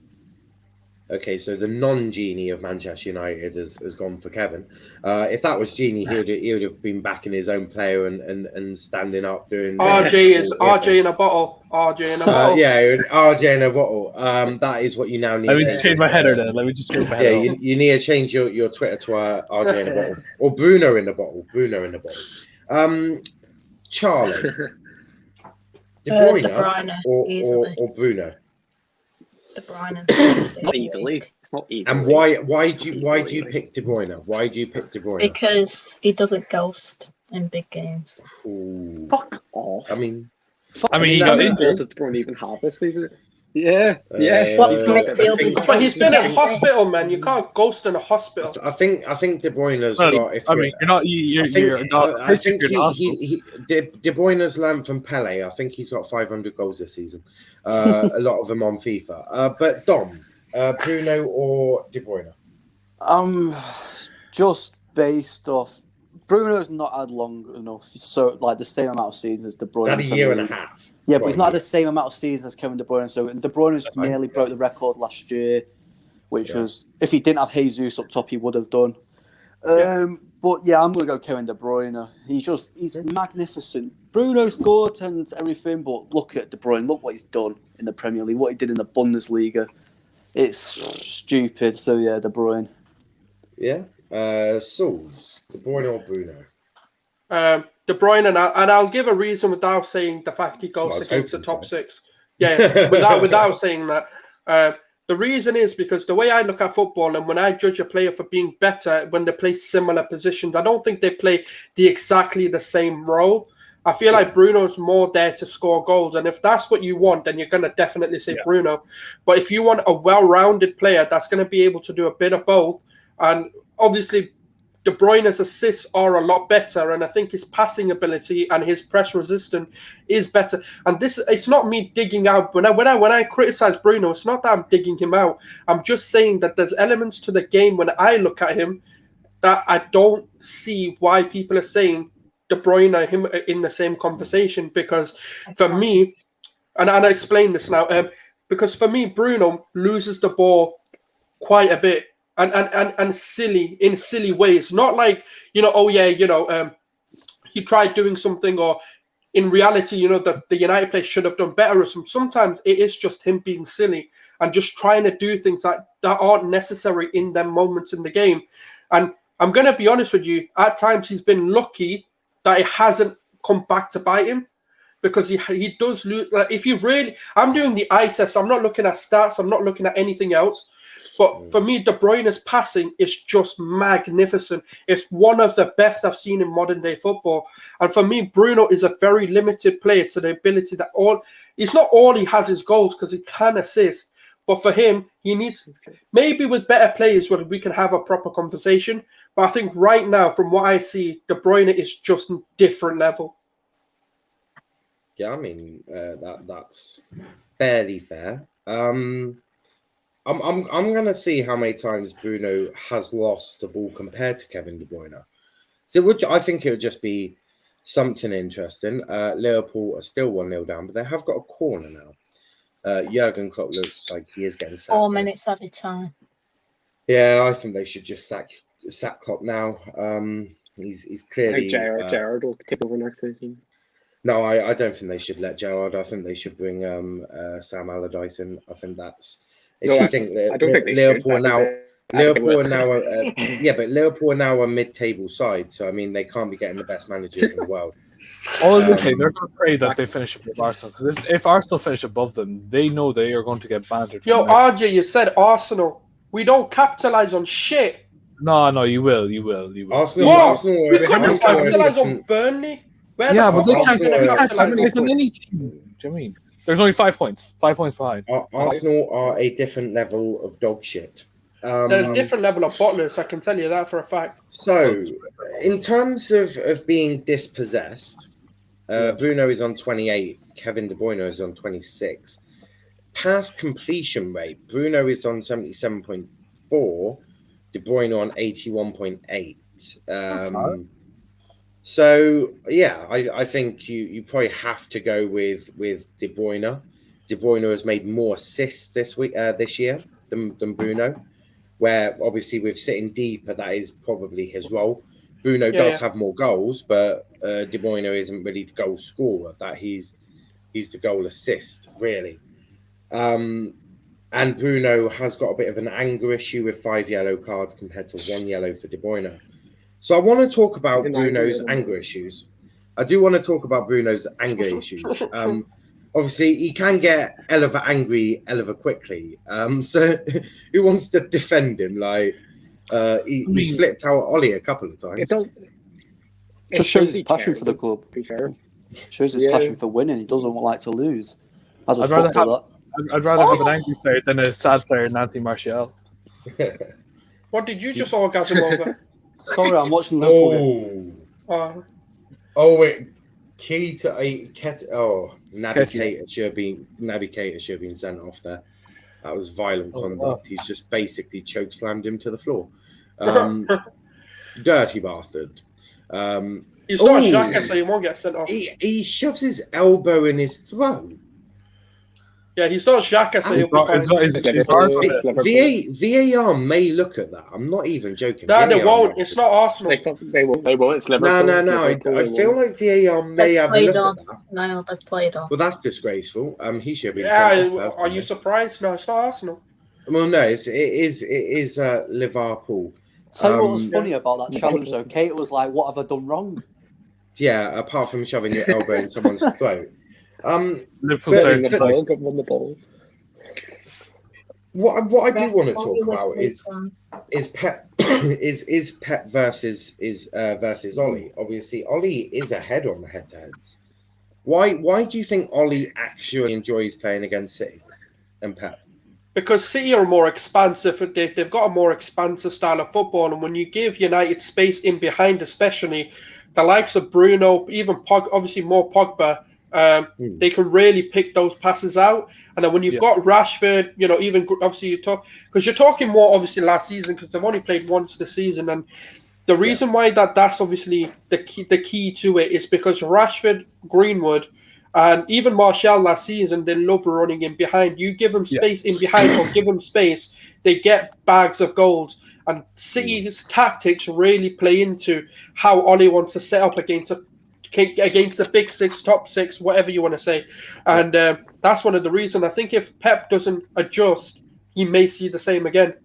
Okay, so the non-genie of Manchester United has gone for Kevin. If that was Genie, he would have been backing his own player and standing up doing. RJ in a bottle. RJ in a bottle. RJ in a bottle. That is what you now need. Let me just change my header then. Let me just change my header. Yeah, you need to change your Twitter to RJ in a bottle or Bruno in a bottle. Bruno in a bottle. Charlie, De Bruyne or Bruno. De Bruyne. Not easily. It's not easy. And why do you pick De Bruyne? Why do you pick De Bruyne? Because he doesn't ghost in big games. Ooh. Fuck off. I mean, he got injured. Does De Bruyne even have this season? Yeah. What's midfield? But he's been in hospital, man. You can't ghost in a hospital. I think De Bruyne's got. I think De Bruyne's learned from Pele. I think he's got 500 goals this season. A lot of them on FIFA. But Dom, Bruno or De Bruyne? Just based off. Bruno's not had long enough, so the same amount of seasons as De Bruyne. He's had a year and a half. Yeah, but he's not had the same amount of seasons as Kevin De Bruyne. So De Bruyne's nearly broke the record last year, which was, if he didn't have Jesus up top, he would have done. But yeah, I'm going to go Kevin De Bruyne. He's magnificent. Bruno's good and everything, but look at De Bruyne. Look what he's done in the Premier League, what he did in the Bundesliga. It's stupid. So yeah, De Bruyne. Yeah. Souls, De Bruyne or Bruno? De Bruyne, and I'll give a reason without saying the fact he goes against the top six. Yeah, without saying that. The reason is because the way I look at football and when I judge a player for being better when they play similar positions, I don't think they play exactly the same role. I feel like Bruno's more there to score goals. And if that's what you want, then you're going to definitely say Bruno. But if you want a well-rounded player that's going to be able to do a bit of both, and obviously De Bruyne's assists are a lot better, and I think his passing ability and his press resistance is better. And it's not me digging out. When I criticize Bruno, it's not that I'm digging him out. I'm just saying that there's elements to the game when I look at him that I don't see why people are saying De Bruyne and him in the same conversation. Because for me, and I'll explain this now, because for me, Bruno loses the ball quite a bit. And in silly ways, not like he tried doing something, or in reality, the United players should have done better. Or sometimes it is just him being silly and just trying to do things that aren't necessary in them moments in the game. And I'm gonna be honest with you, at times he's been lucky that it hasn't come back to bite him, because he does lose. Like, if you really, I'm doing the eye test. I'm not looking at stats. I'm not looking at anything else. But for me, De Bruyne's passing is just magnificent. It's one of the best I've seen in modern day football. And for me, Bruno is a very limited player to the ability that it's not all he has is goals, because he can assist. But for him, he needs, maybe with better players, we can have a proper conversation. But I think right now, from what I see, De Bruyne is just a different level. Yeah, I mean, that's fairly fair. I'm gonna see how many times Bruno has lost the ball compared to Kevin De Bruyne. So I think it would just be something interesting. Liverpool are still 1-0 down, but they have got a corner now. Jurgen Klopp looks like he is getting sacked. 4 minutes at a time. Yeah, I think they should just sack Klopp now. He's clearly. Gerrard will take over next season. No, I don't think they should let Gerrard. I think they should bring Sam Allardyce in. I think that's. I think that I don't think Liverpool should, now. Liverpool are now, but Liverpool are now a mid-table side. So I mean, they can't be getting the best managers in the world. All I will say, they're going to pray that they finish above Arsenal, because if Arsenal finish above them, they know they are going to get bantered. Yo, RJ, you said Arsenal. We don't capitalize on shit. No, you will. Arsenal. We couldn't capitalize on Burnley. But they can't. It's an any team. Do you mean? There's only 5 points. 5 points behind. Arsenal are a different level of dog shit. They're a different level of bottlers, I can tell you that for a fact. So, in terms of being dispossessed, Bruno is on 28, Kevin De Bruyne is on 26. Pass completion rate, Bruno is on 77.4, De Bruyne on 81.8. So yeah, I think you probably have to go with De Bruyne. De Bruyne has made more assists this year than Bruno, where obviously with sitting deeper, that is probably his role. Bruno does have more goals, but De Bruyne isn't really the goal scorer. That he's the goal assist really. And Bruno has got a bit of an anger issue with 5 yellow cards compared to 1 yellow for De Bruyne. So I want to talk about Bruno's anger issues. I do want to talk about Bruno's anger issues. Obviously, he can get angry quickly. So who wants to defend him? Like he's flipped out Ollie a couple of times. It just shows his passion for the club. Shows his passion for winning. He doesn't like to lose. I'd rather have an angry player than a sad player in Anthony Martial. What did you just orgasm over? Sorry, I'm watching Liverpool. Wait. Navigator should have been sent off there. That was violent conduct. He's just basically choke slammed him to the floor. Dirty bastard. He's not a Xhaka, so he won't get sent off. He shoves his elbow in his throat. Yeah, he's not Xhaka, so he'll be fine. VAR may look at that. I'm not even joking. No, they won't. It's not Arsenal. They won't. It's Liverpool. No. I feel like VAR may have looked at that. No, they've played on. Well, that's disgraceful. He should be. Yeah, are you surprised? No, it's not Arsenal. Well, no, it is Liverpool. Tell you what was funny about that challenge, though. Kate was like, "What have I done wrong?" Yeah, apart from shoving your elbow in someone's throat. What I do want to Before talk you about whistle, is Pep is Pep versus Ollie. Obviously, Ollie is ahead on the head-to-heads. Why do you think Ollie actually enjoys playing against City and Pep? Because City are more expansive. They've got a more expansive style of football, and when you give United space in behind, especially the likes of Bruno, even obviously more Pogba, they can really pick those passes out. And then when you've got Rashford, even obviously because you're talking more obviously last season because they've only played once this season, and the reason why that's obviously the key to it is because Rashford, Greenwood, and even Martial last season, they love running in behind. You give them space in behind or give them space, they get bags of goals. And City's tactics really play into how Ollie wants to set up against a big six, top six, whatever you want to say. And that's one of the reasons. I think if Pep doesn't adjust, he may see the same again.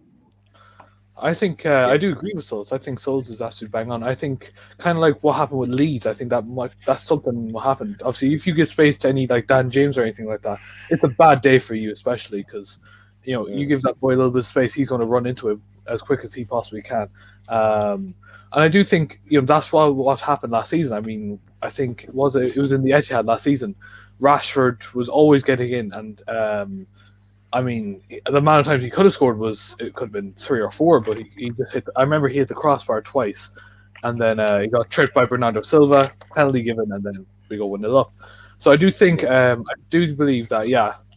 I think I do agree with Souls. I think Souls is absolutely bang on. I think kind of like what happened with Leeds. I think that's something what happened. Obviously, if you give space to any like Dan James or anything like that, it's a bad day for you, especially because you give that boy a little bit of space, he's going to run into it as quick as he possibly can. And I do think that's what happened last season. I mean, I think it was in the Etihad last season. Rashford was always getting in, and I mean, the amount of times he could have scored it could have been 3 or 4, but he just hit. I remember he hit the crossbar twice, and then he got tripped by Bernardo Silva, penalty given, and then we go 1-0 up. So I do think, I do believe that,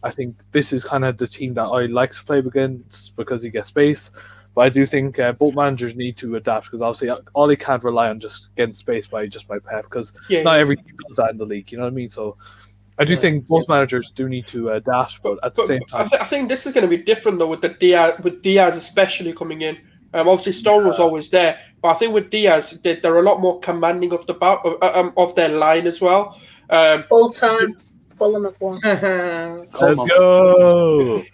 I think this is kind of the team that I like to play against because he gets space. But I do think both managers need to adapt because obviously Ollie can't rely on just getting space by Pep because not every team does that in the league. You know what I mean? So I do think both managers do need to adapt, but at the same time, I think this is going to be different though with Diaz especially coming in. Obviously, Stone was always there, but I think with Diaz, they're a lot more commanding of of their line as well. full time, Fulham have won. let's go.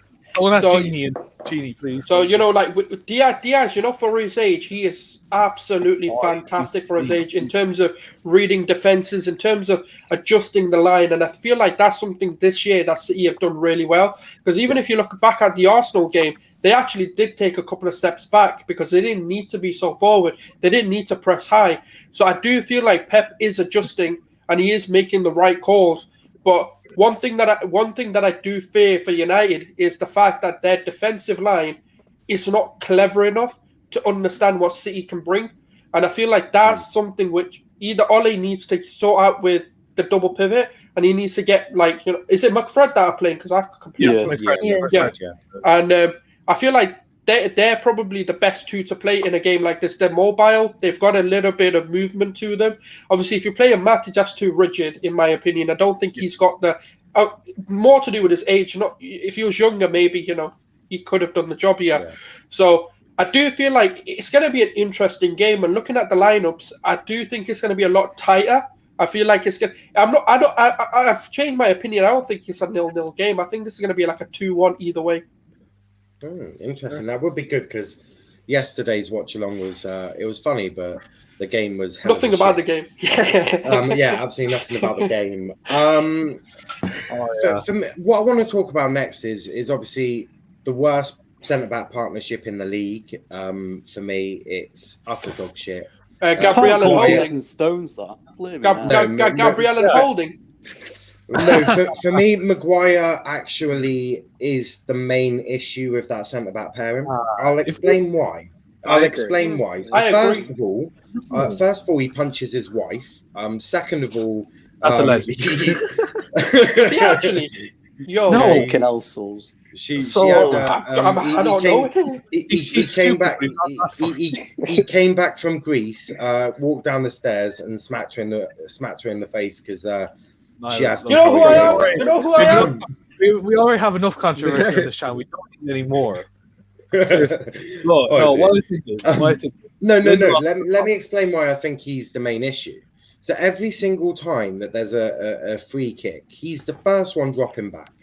Genie, please. So like with Diaz, for his age, he is absolutely fantastic for his age in terms of reading defenses, in terms of adjusting the line, and I feel like that's something this year that City have done really well. Because even if you look back at the Arsenal game, they actually did take a couple of steps back because they didn't need to be so forward. They didn't need to press high. So I do feel like Pep is adjusting and he is making the right calls, but. One thing that I do fear for United is the fact that their defensive line is not clever enough to understand what City can bring, and I feel like that's something which either Ole needs to sort out with the double pivot, and he needs to get is it McFred that are playing? Because I've completely and I feel like they're probably the best two to play in a game like this. They're mobile. They've got a little bit of movement to them. Obviously, if you play a Matic, that's too rigid, in my opinion. I don't think he's got the more to do with his age. Not if he was younger, maybe he could have done the job here. Yeah. So I do feel like it's going to be an interesting game. And looking at the lineups, I do think it's going to be a lot tighter. I feel like it's going. I've changed my opinion. I don't think it's a 0-0 game. I think this is going to be like a 2-1 either way. Interesting. That would be good because yesterday's watch along was it was funny, but the game was nothing about the game. Absolutely nothing about the game. For me, what I want to talk about next is obviously the worst centre back partnership in the league. For me, it's utter dog shit. Gabriel and Holding. And Stones that. Gabriel and Holding. No, for me, Maguire actually is the main issue with that centre back pairing. I'll explain why. So first of all, he punches his wife. Second of all, that's a legend. He actually, fucking hell, souls. He came back from Greece, walked down the stairs, and smacked her in the face because. She asked you know who I am? We already have enough controversy in this channel. We don't need any more. What I think is, Let me explain why I think he's the main issue. So every single time that there's a free kick, he's the first one dropping back.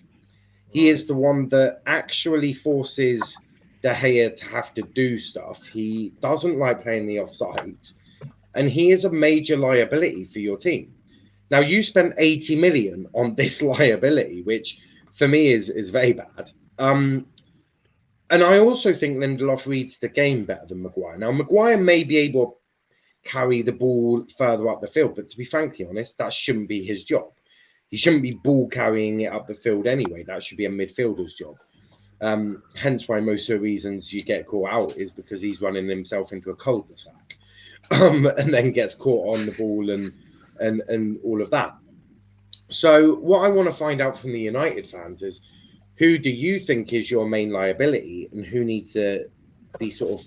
He is the one that actually forces De Gea to have to do stuff. He doesn't like playing the offside, and he is a major liability for your team. Now, you spent 80 million on this liability, which for me is very bad. And I also think Lindelof reads the game better than Maguire. Now, Maguire may be able to carry the ball further up the field, but to be frankly honest, that shouldn't be his job. He shouldn't be ball carrying it up the field anyway. That should be a midfielder's job. Hence why most of the reasons you get caught out is because he's running himself into a cul-de-sac and then gets caught on the ball and all of that. So what I want to find out from the United fans is, who do you think is your main liability and who needs to be sort of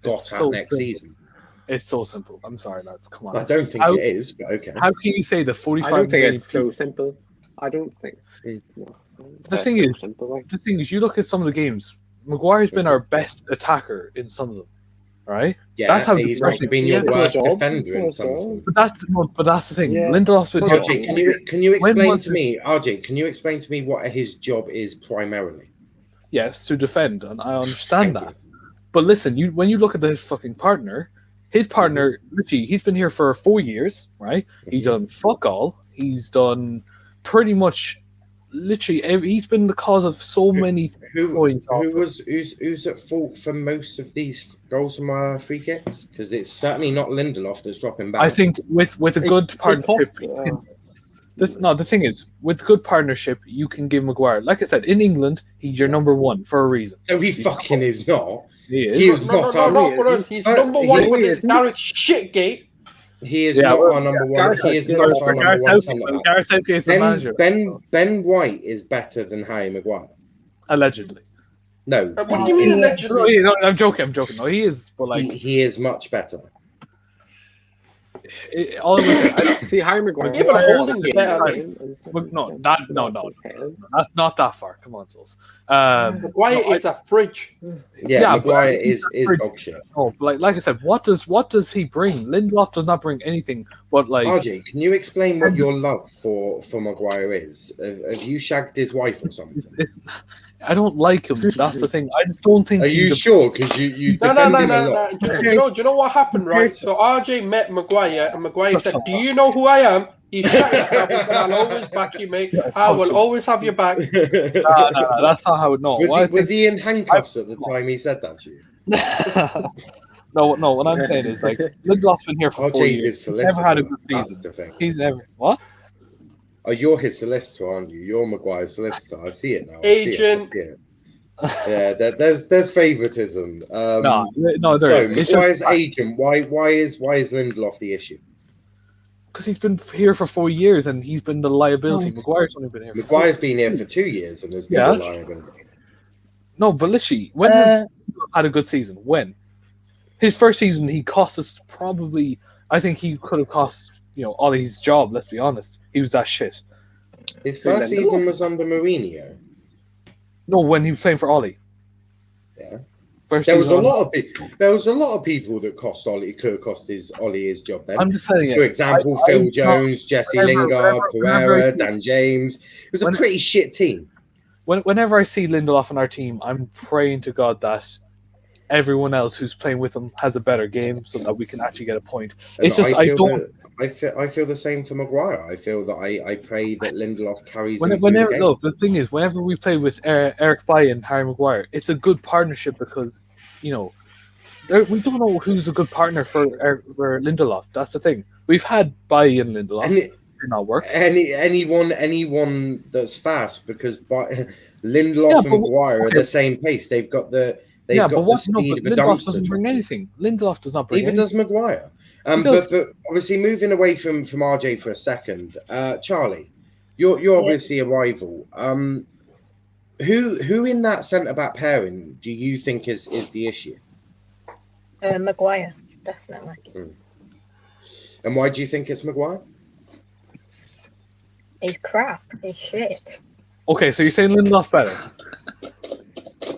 got at next season? It's so simple. I'm sorry, lads. Come on. I don't think it is, but okay. How can you say the 45 I don't think million it's so simple. I don't think. The thing is, you look at some of the games. Maguire's been our best attacker in some of them, right? Yeah, that's how he's not been your worst defender in some of them. But that's the thing. Yeah. Lindelof's been. RJ, can you explain to me? RJ, can you explain to me what his job is primarily? Yes, to defend, and I understand that. But listen, when you look at his fucking partner, literally, he's been here for 4 years, right? He's done fuck all. He's done pretty much. Literally, he's been the cause of so many points. Who's at fault for most of these goals from free kicks? Because it's certainly not Lindelof that's dropping back. I think with a good partnership. The thing is, with good partnership, you can give Maguire. Like I said, in England, he's your number one for a reason. No, he fucking is not. He is. He is not for us. He's number one with his Gareth shitgate. He is not our number one. He is not our number one centre-back. Gareth Southgate's the manager. Ben White is better than Harry Maguire. Allegedly. No. What do you mean allegedly? No, I'm joking. No, he is. But like, he is much better. All I was saying, see, Harry Maguire. Even Holding's better. No, that's not that far. Come on, souls. Maguire is a fridge. Yeah, Maguire is dog shit. Oh, like I said, what does he bring? Lindelof does not bring anything. But like, RJ, can you explain what your love for Maguire is? Have you shagged his wife or something? I don't like him. That's the thing. I just don't think. Are you sure? Because you No. Do you know what happened, right? So RJ met Maguire, and Maguire said, "Do you know who I am?" He shut himself and said, "I'll always back you, mate. I will always have your back." No, that's not how it. No, was he in handcuffs at the time he said that to you? No. What I'm saying is like Lindelof's been here for 4 years. He's never had a good season. He's never what? Oh, you're his solicitor, aren't you? You're Maguire's solicitor. I see it now. Agent. Yeah, there's favoritism. No, there is. Maguire's agent. Why is Lindelof the issue? Because he's been here for 4 years and he's been the liability. Maguire's only been here. Maguire's been here for 2 years and has been the liability. No, but literally, when has had a good season? When? His first season, he cost us probably. I think he could have cost Ollie's job. Let's be honest, he was that shit. His first season was under Mourinho. No, when he was playing for Ollie. Yeah. There was a lot of people that could have cost Ollie his job then. I'm just saying. For example, Phil Jones, Jesse Lingard, Pereira, Dan James. It was a pretty shit team. Whenever I see Lindelof on our team, I'm praying to God that everyone else who's playing with him has a better game so that we can actually get a point. It's just I feel the same for Maguire. I feel that I pray that Lindelof carries. The thing is, whenever we play with Eric Bailly and Harry Maguire, it's a good partnership because we don't know who's a good partner for Lindelof. That's the thing. We've had Bailly and Lindelof. Did not work. Anyone that's fast because Lindelof and Maguire are the same pace. They've got the. But Lindelof doesn't bring anything. Lindelof does not bring anything. Even does Maguire. But obviously, moving away from RJ for a second, Charlie, you're obviously a rival. Who in that centre back pairing do you think is the issue? Maguire, definitely. And why do you think it's Maguire? He's crap. He's shit. Okay, so you're saying Lindelof's better?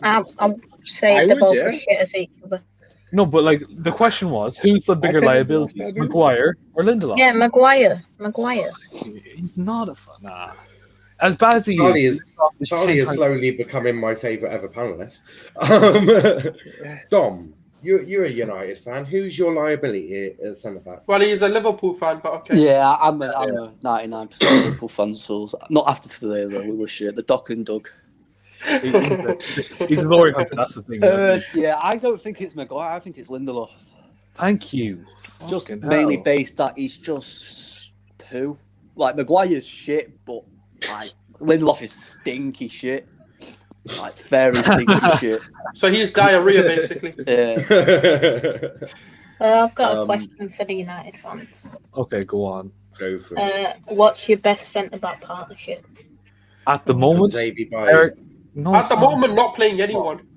I'm saying they're both as shit as each other. No, but like the question was, who's the bigger liability, Maguire or Lindelof? Yeah, Maguire. He's not a fun. Nah. As bad as he is, Charlie is slowly becoming my favourite ever panelist. Dom, you're a United fan. Who's your liability at centre back? Well, he's a Liverpool fan, but okay. Yeah, I'm a 99% Liverpool fan. So not after today though. We were shit. The Doc and Doug. He's a glory hunter. That's the thing. Yeah, I don't think it's Maguire. I think it's Lindelof. Thank you. Just Fucking mainly hell. based that he's just poo. Like Maguire's shit, but like Lindelof is stinky shit. Like very stinky shit. So he's diarrhea, basically. I've got a question for the United fans. Okay, go on. Go for it. What's your best centre-back partnership? At the moment, Zabi Baye. Eric, no, At the stop. moment, not playing anyone.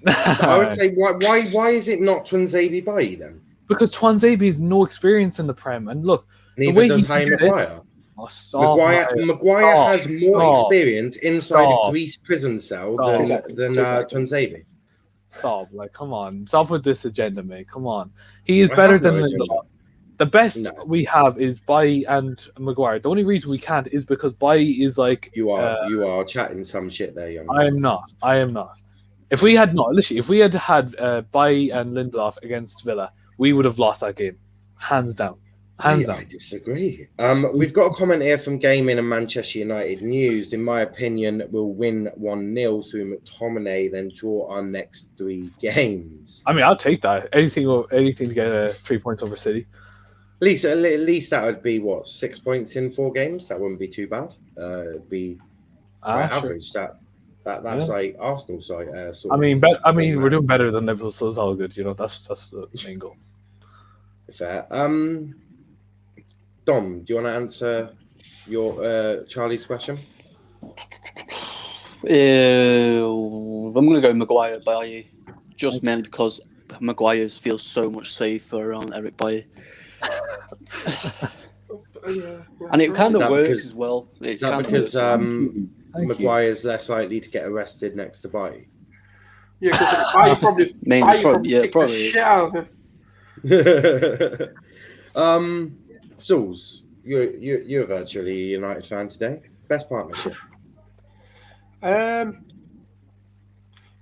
I would say why is it not Twanzebe Baye then? Because Twanzebe has no experience in the Prem, and look, Neither way does he Harry did it- Maguire. stop, Maguire Stop. has more Stop. experience inside Stop. a Greece prison cell Stop. than Twanzebe. Stop, like, come on, stop with this agenda, mate. Come on, he is I better have no than agenda. Lindelof. The best No. we have is Baye and Maguire. The only reason we can't is because Baye is like You are chatting some shit there, young I am not. If we had literally, if we had Baye and Lindelof against Villa, we would have lost that game, hands down. Hands I down. disagree. We've got a comment here from Gaming and Manchester United News. In my opinion, we'll win 1-0 through McTominay, then draw our next 3 games. I mean, I'll take that. Anything to get 3 points over City. At least that would be 6 points in 4 games. That wouldn't be too bad. It'd be quite Sure. average. That's like Arsenal side. Sort I mean, of we're doing better than Liverpool, so it's all good. You know, that's the main goal. fair. Dom, do you want to answer your Charlie's question? I'm going to go Maguire Baye, just mainly because Maguire feels so much safer around Eric Baye. And it kind Is of that works because- as well. Is that because Maguire's less likely to get arrested next to Baye? Yeah, because Baye probably kicked the probably shit out of him. Sauls, you're virtually a United fan today. Best partnership.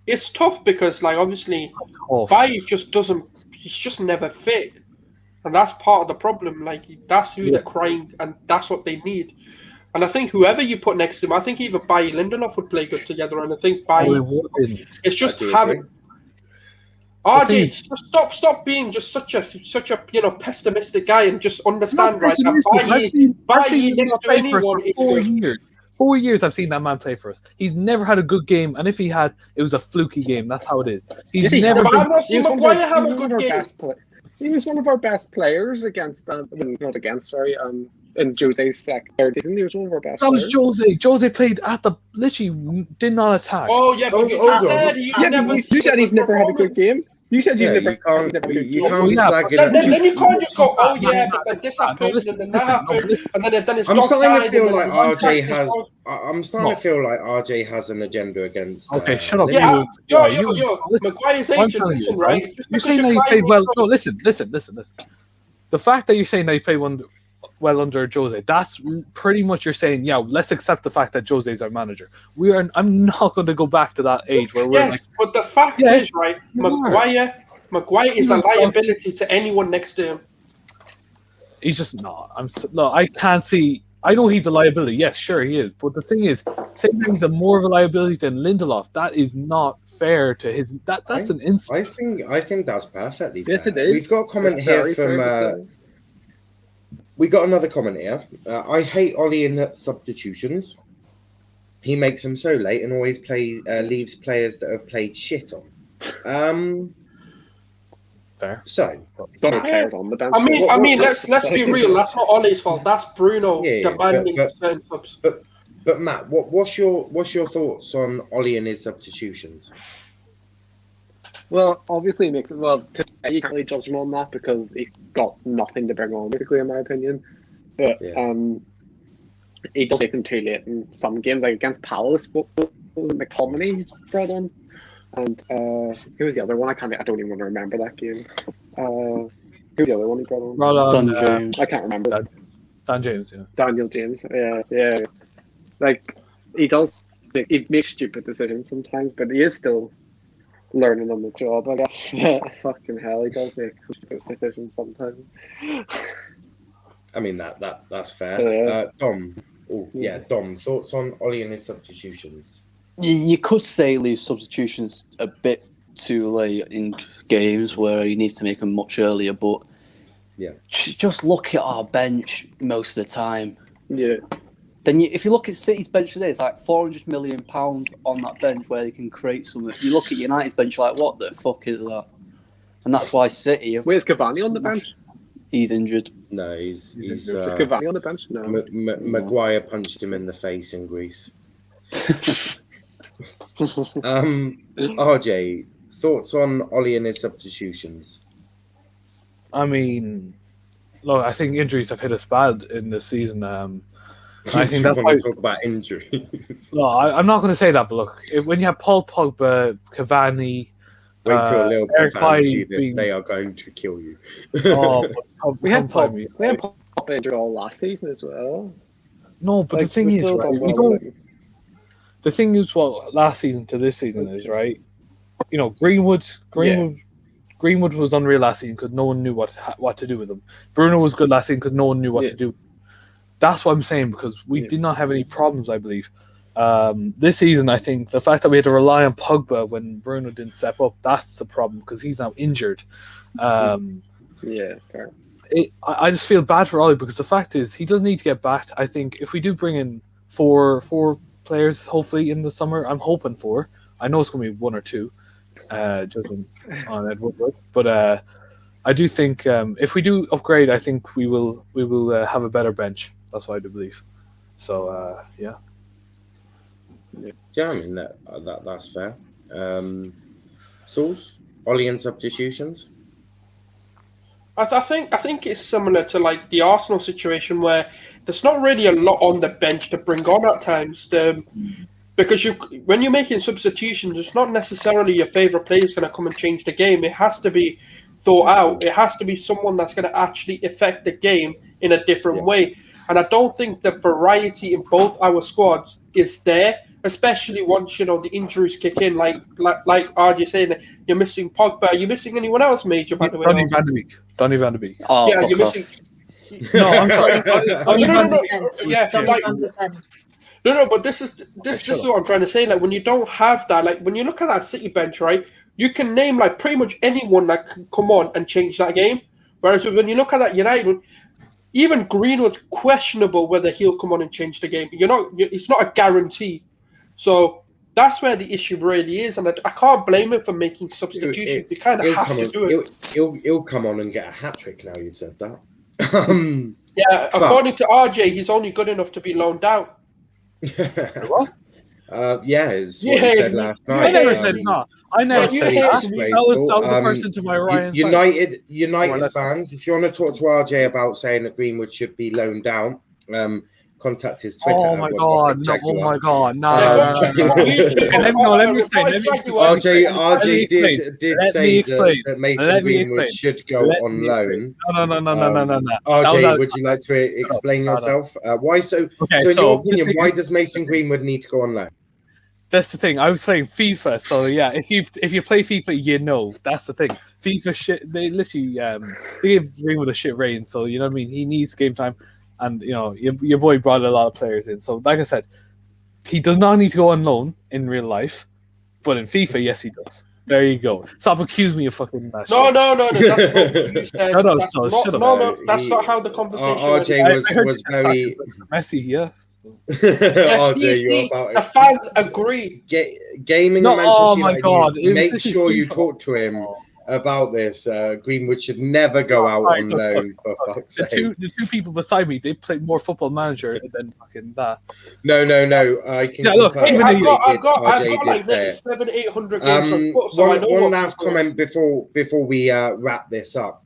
It's tough because, like, obviously, Oh, Baye just doesn't. He's just never fit, and that's part of the problem. Like, that's who they're crying, and that's what they need. And I think whoever you put next to him, I think either Baye and Lindelof would play good together. And I think Baye, it's just having RJ. Stop being just such a pessimistic guy and just understand right now. Baye next to anyone is for 4 good. years. 4 years I've seen that man play for us. He's never had a good game, and if he had, it was a fluky game. That's how it is. He's never. But I've not He seen was Maguire have a one of good our game. best He was one of our best players against, in Jose's third season. He was one of our best That was players. Jose. Jose played at the literally did not attack. Oh yeah, but you Hold on. said you Yeah, never. you said he's never had a good game. You said Yeah, you've never you can't had a good be game. slagging Then you can't just go, oh No, yeah, but then this happened, and then that happened, and then it's I'm not starting to died, feel and like then one RJ practice has. goes- I'm starting to feel like RJ has an agenda against. Okay, shut up. Yeah, You- yo, listen, Maguire's I'm agent, telling listen, you, right? right? Just You're because saying that he you're played well. trying No, listen. The fact that you're saying that he played well under Jose, that's pretty much you're saying, yeah, let's accept the fact that Jose's our manager. I'm not going to go back to that age where we're Yes, like, but the fact Yeah, is, right, Maguire is a liability to anyone next to him. he's just not. I can't see. I know he's a liability. Yes, sure he is. But the thing is, saying that he's more of a liability than Lindelof, that is not fair to his. That's an insult. I think that's perfectly fair. Yes, it is. We've got a comment It's here very from. fair to say. We got another comment here. I hate Ollie in substitutions. He makes them so late and always leaves players that have played shit on. Fair. So Don't players on the bench. I mean, let's be real. That's not Ollie's fault. That's Bruno Yeah, demanding but- certain subs. But Matt, what's your thoughts on Ollie and his substitutions? Well, obviously, today you can't really judge him on that because he's got nothing to bring on, basically, in my opinion. But Yeah. he does make them too late in some games, like against Palace. What was it, McTominay brought on? And who was the other one? I don't even want to remember that game. Who was the other one he brought on? Brought on James. I can't remember. Dan James, yeah. Daniel James. Yeah. Like he makes stupid decisions sometimes, but he is still learning on the job. I guess. Fucking hell, he does make stupid decisions sometimes. I mean that's fair. Yeah. Dom. Oh yeah, Dom. Thoughts on Ollie and his substitutions? You could say leave substitutions a bit too late in games where he needs to make them much earlier, but Yeah. just look at our bench most of the time. Yeah. Then if you look at City's bench today, it's like £400 million on that bench where they can create something. You look at United's bench, like, what the fuck is that? And that's why City... Wait, is Cavani on the bench? He's injured. No, he's Is Cavani on the bench? No. Maguire punched him in the face in Greece. RJ, thoughts on Ollie and his substitutions? I mean, look, I think injuries have hit us bad in this season. I think that's why. Talk about injuries. No, I'm not going to say that. But look, when you have Paul Pogba, Cavani, Wait till a little Eric bit Bailly they are going to kill you. We had Pogba injured all last season as well. No, but the thing is, right? The thing is, what last season to this season is, right? You know, Greenwood was unreal last season because no one knew what to do with him. Bruno was good last season because no one knew what to do. That's what I'm saying, because we did not have any problems, I believe. This season, I think the fact that we had to rely on Pogba when Bruno didn't step up, that's the problem, because he's now injured. Fair. I just feel bad for Ollie, because the fact is he does need to get back. I think if we do bring in four players, hopefully in the summer, I'm hoping for. I know it's going to be one or two, judging on Ed Woodward, but I do think if we do upgrade, I think we will have a better bench. That's what I do believe. So yeah. Yeah, I mean that's fair. Sauce, Ollie and substitutions. I think it's similar to like the Arsenal situation where there's not really a lot on the bench to bring on at times. Because when you're making substitutions, it's not necessarily your favourite player is going to come and change the game. It has to be thought out. It has to be someone that's going to actually affect the game in a different way. And I don't think the variety in both our squads is there, especially once the injuries kick in. Like RJ saying, that you're missing Pogba. Are you missing anyone else major, by the way? Donny van de Beek. Oh, yeah, you're missing. No, I'm sorry. No, but this is what I'm trying to say. Like, when you don't have that, like when you look at that City bench, right, you can name like pretty much anyone that can come on and change that game. Whereas when you look at that United, even Greenwood's questionable whether he'll come on and change the game. It's not a guarantee. So that's where the issue really is, and I can't blame him for making substitutions. You kind of have to do it. He'll come on and get a hat trick now. You said that. Yeah, according to RJ, he's only good enough to be loaned out. What? It's what he said last night. I never said not. I never said that. That was a person to my right. United fans, if you want to talk to RJ about saying that Greenwood should be loaned out, contact his Twitter. Oh my god! No! Oh my god! No! Let me explain. RJ did say that Mason Greenwood should go on loan. No. RJ, would you like to explain yourself? Why so? Okay, so in your opinion, why does Mason Greenwood need to go on loan? That's the thing. I was playing FIFA, so yeah. If you play FIFA, that's the thing. FIFA shit. They literally they gave Greenwood a shit rating, so you know what I mean. He needs game time. And your boy brought a lot of players in. So, like I said, he does not need to go on loan in real life, but in FIFA, yes, he does. There you go. Stop accusing me of fucking that. No. That's not what you said. Shut up. No, that's not how the conversation. RJ was very messy. Yeah. The fans agree. Gaming. No, oh my god! Make sure you talk to him about this. Greenwood should never go out on loan, for fuck's sake. The two people beside me, they play more Football Manager than fucking that. No. I can. Yeah, look, I've got like 700-800 games on foot, so one last comment before we wrap this up,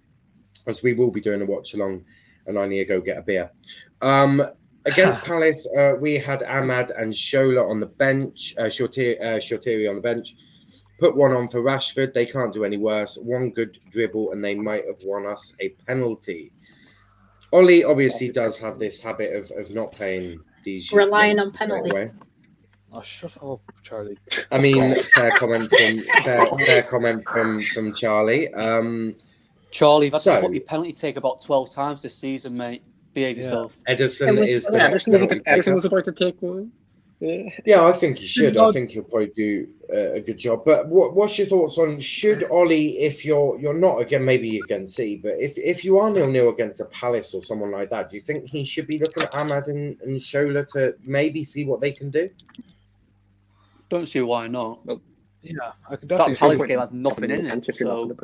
as we will be doing a watch along, and I need to go get a beer. Against Palace, we had Ahmad and Shola on the bench, Shotiri on the bench. Put one on for Rashford. They can't do any worse. One good dribble, and they might have won us a penalty. Ollie obviously does have this habit of not playing these. Relying on penalties. Oh, shut up, Charlie. I mean, fair comment from Charlie. Charlie, you've had to swap your penalty take about 12 times this season, mate. Behave yourself. Ederson was about to take one. Yeah, I think he should. I think he'll probably do a good job. But what's your thoughts on should Ollie, if you're not again maybe against City, but if you are 0-0 against a Palace or someone like that, do you think he should be looking at Ahmad and Shola to maybe see what they can do? Don't see why not. Yeah, I could definitely. That Palace see game had nothing in it, so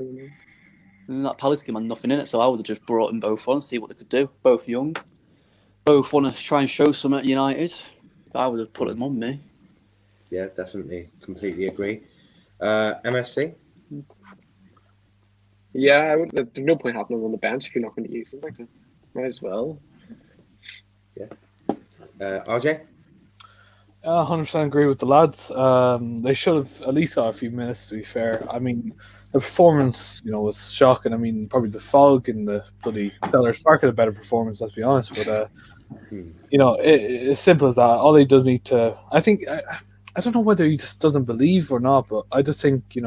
that Palace game had nothing in it. So I would have just brought them both on, see what they could do. Both young, both want to try and show something at United. I would have put them on me. Yeah, definitely, completely agree. MSC. Yeah, I would. There's no point having them on the bench if you're not going to use them. Like, might as well. Yeah. RJ. 100% agree with the lads. They should have at least got a few minutes. To be fair, I mean, the performance, was shocking. I mean, probably the fog and the bloody Sellers Park had a better performance. Let's be honest, but it's simple as that. All he does need to, I think, I don't know whether he just doesn't believe or not, but I just think, they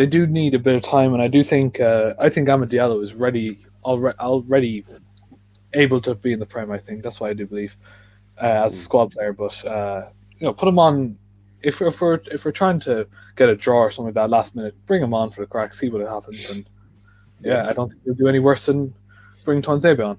do need a bit of time, and I think Amad Diallo is already able to be in the Prem. I think that's what I do believe as a squad player. But put him on if we're trying to get a draw or something like that last minute. Bring him on for the crack, see what happens, and I don't think he'll do any worse than bring Tuanzebe on.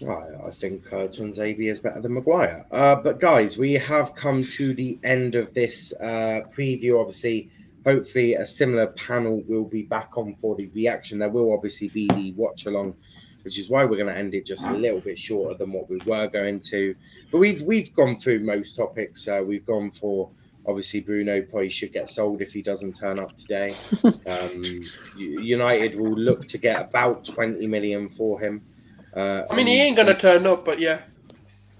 I think Tuanzebe is better than Maguire. But guys, we have come to the end of this preview. Obviously, hopefully a similar panel will be back on for the reaction. There will obviously be the watch along, which is why we're going to end it just a little bit shorter than what we were going to. But we've gone through most topics. We've gone for, obviously, Bruno probably should get sold if he doesn't turn up today. United will look to get about 20 million for him. I mean, he ain't going to turn up, but yeah.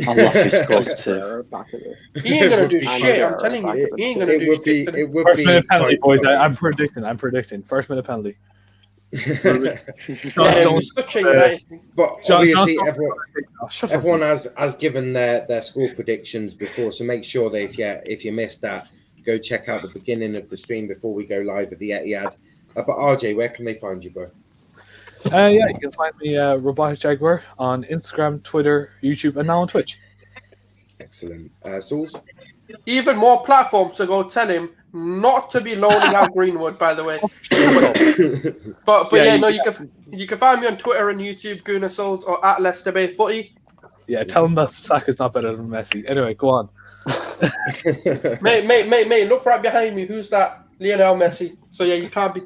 I love his scores too. He ain't going to do shit, I'm telling you. He ain't going to do shit. First minute penalty, boys. I'm predicting. First minute penalty. But obviously everyone has given their score predictions before, so make sure that if you missed that, go check out the beginning of the stream before we go live at the Etihad. But RJ, where can they find you, bro? You can find me Robotic Jaguar on Instagram, Twitter, YouTube, and now on Twitch. Excellent. Sauls? Even more platforms to go tell him not to be loaning out Greenwood, by the way. but you can find me on Twitter and YouTube, Gooner Souls, or at Leicester Bay Footy. Yeah, tell him that Saka's not better than Messi. Anyway, go on. mate, look right behind me. Who's that? Lionel Messi. So yeah, you can't be.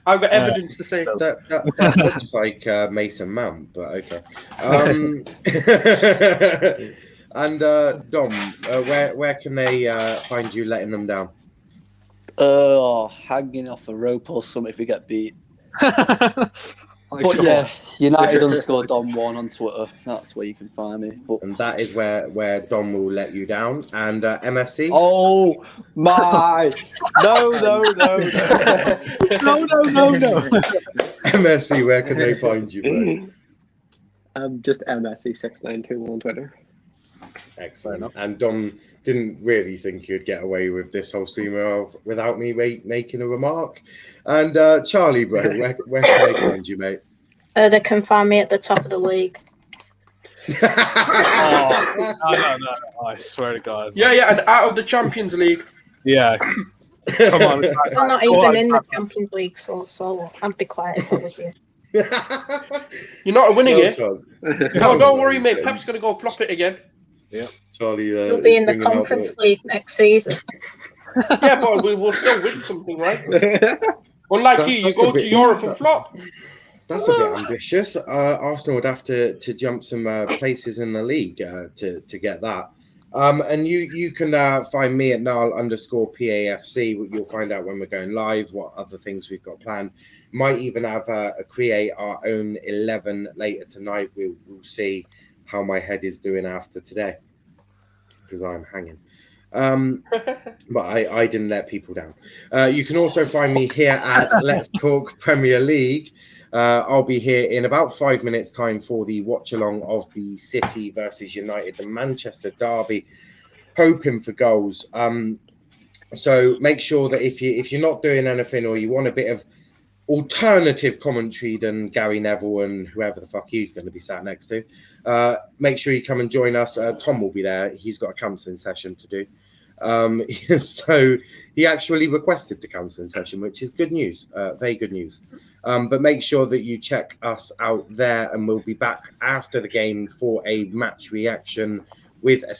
I've got evidence to say that looks like Mason Mount, but okay. And Dom, where can they find you letting them down? Hanging off a rope or something if we get beat. But yeah, United _ Dom1 on Twitter. That's where you can find me. And that is where Dom will let you down. And MSC? Oh my! No. No. MSC, where can they find you, bro? Just MSC6921 on Twitter. Excellent. And Dom didn't really think you'd get away with this whole stream without me making a remark. And Charlie, bro, where can they find you, mate? They can find me at the top of the league. No, I swear to God. Yeah, and out of the Champions League. Yeah. Come on. I'm not even in the Champions League, so I'd be quiet if I was you. You're not winning it. No, don't worry, mate. Pep's going to go flop it again. Yeah, Charlie. You'll be in the Conference League next season. Yeah, but we will still win something, right? Unlike you go to Europe and flop. That's a bit ambitious. Arsenal would have to jump some places in the league to get that. And you can find me at Niall_PAFC. You'll find out when we're going live, what other things we've got planned. Might even have create our own 11 later tonight. We'll see how my head is doing after today, because I'm hanging. But I didn't let people down. You can also find me here at Let's Talk Premier League. I'll be here in about 5 minutes' time for the watch along of the City versus United, the Manchester derby, hoping for goals. So make sure that if you're not doing anything or you want a bit of alternative commentary than Gary Neville and whoever the fuck he's going to be sat next to. Make sure you come and join us. Tom will be there. He's got a counselling session to do. So he actually requested the counselling session, which is good news, very good news. But make sure that you check us out there, and we'll be back after the game for a match reaction with a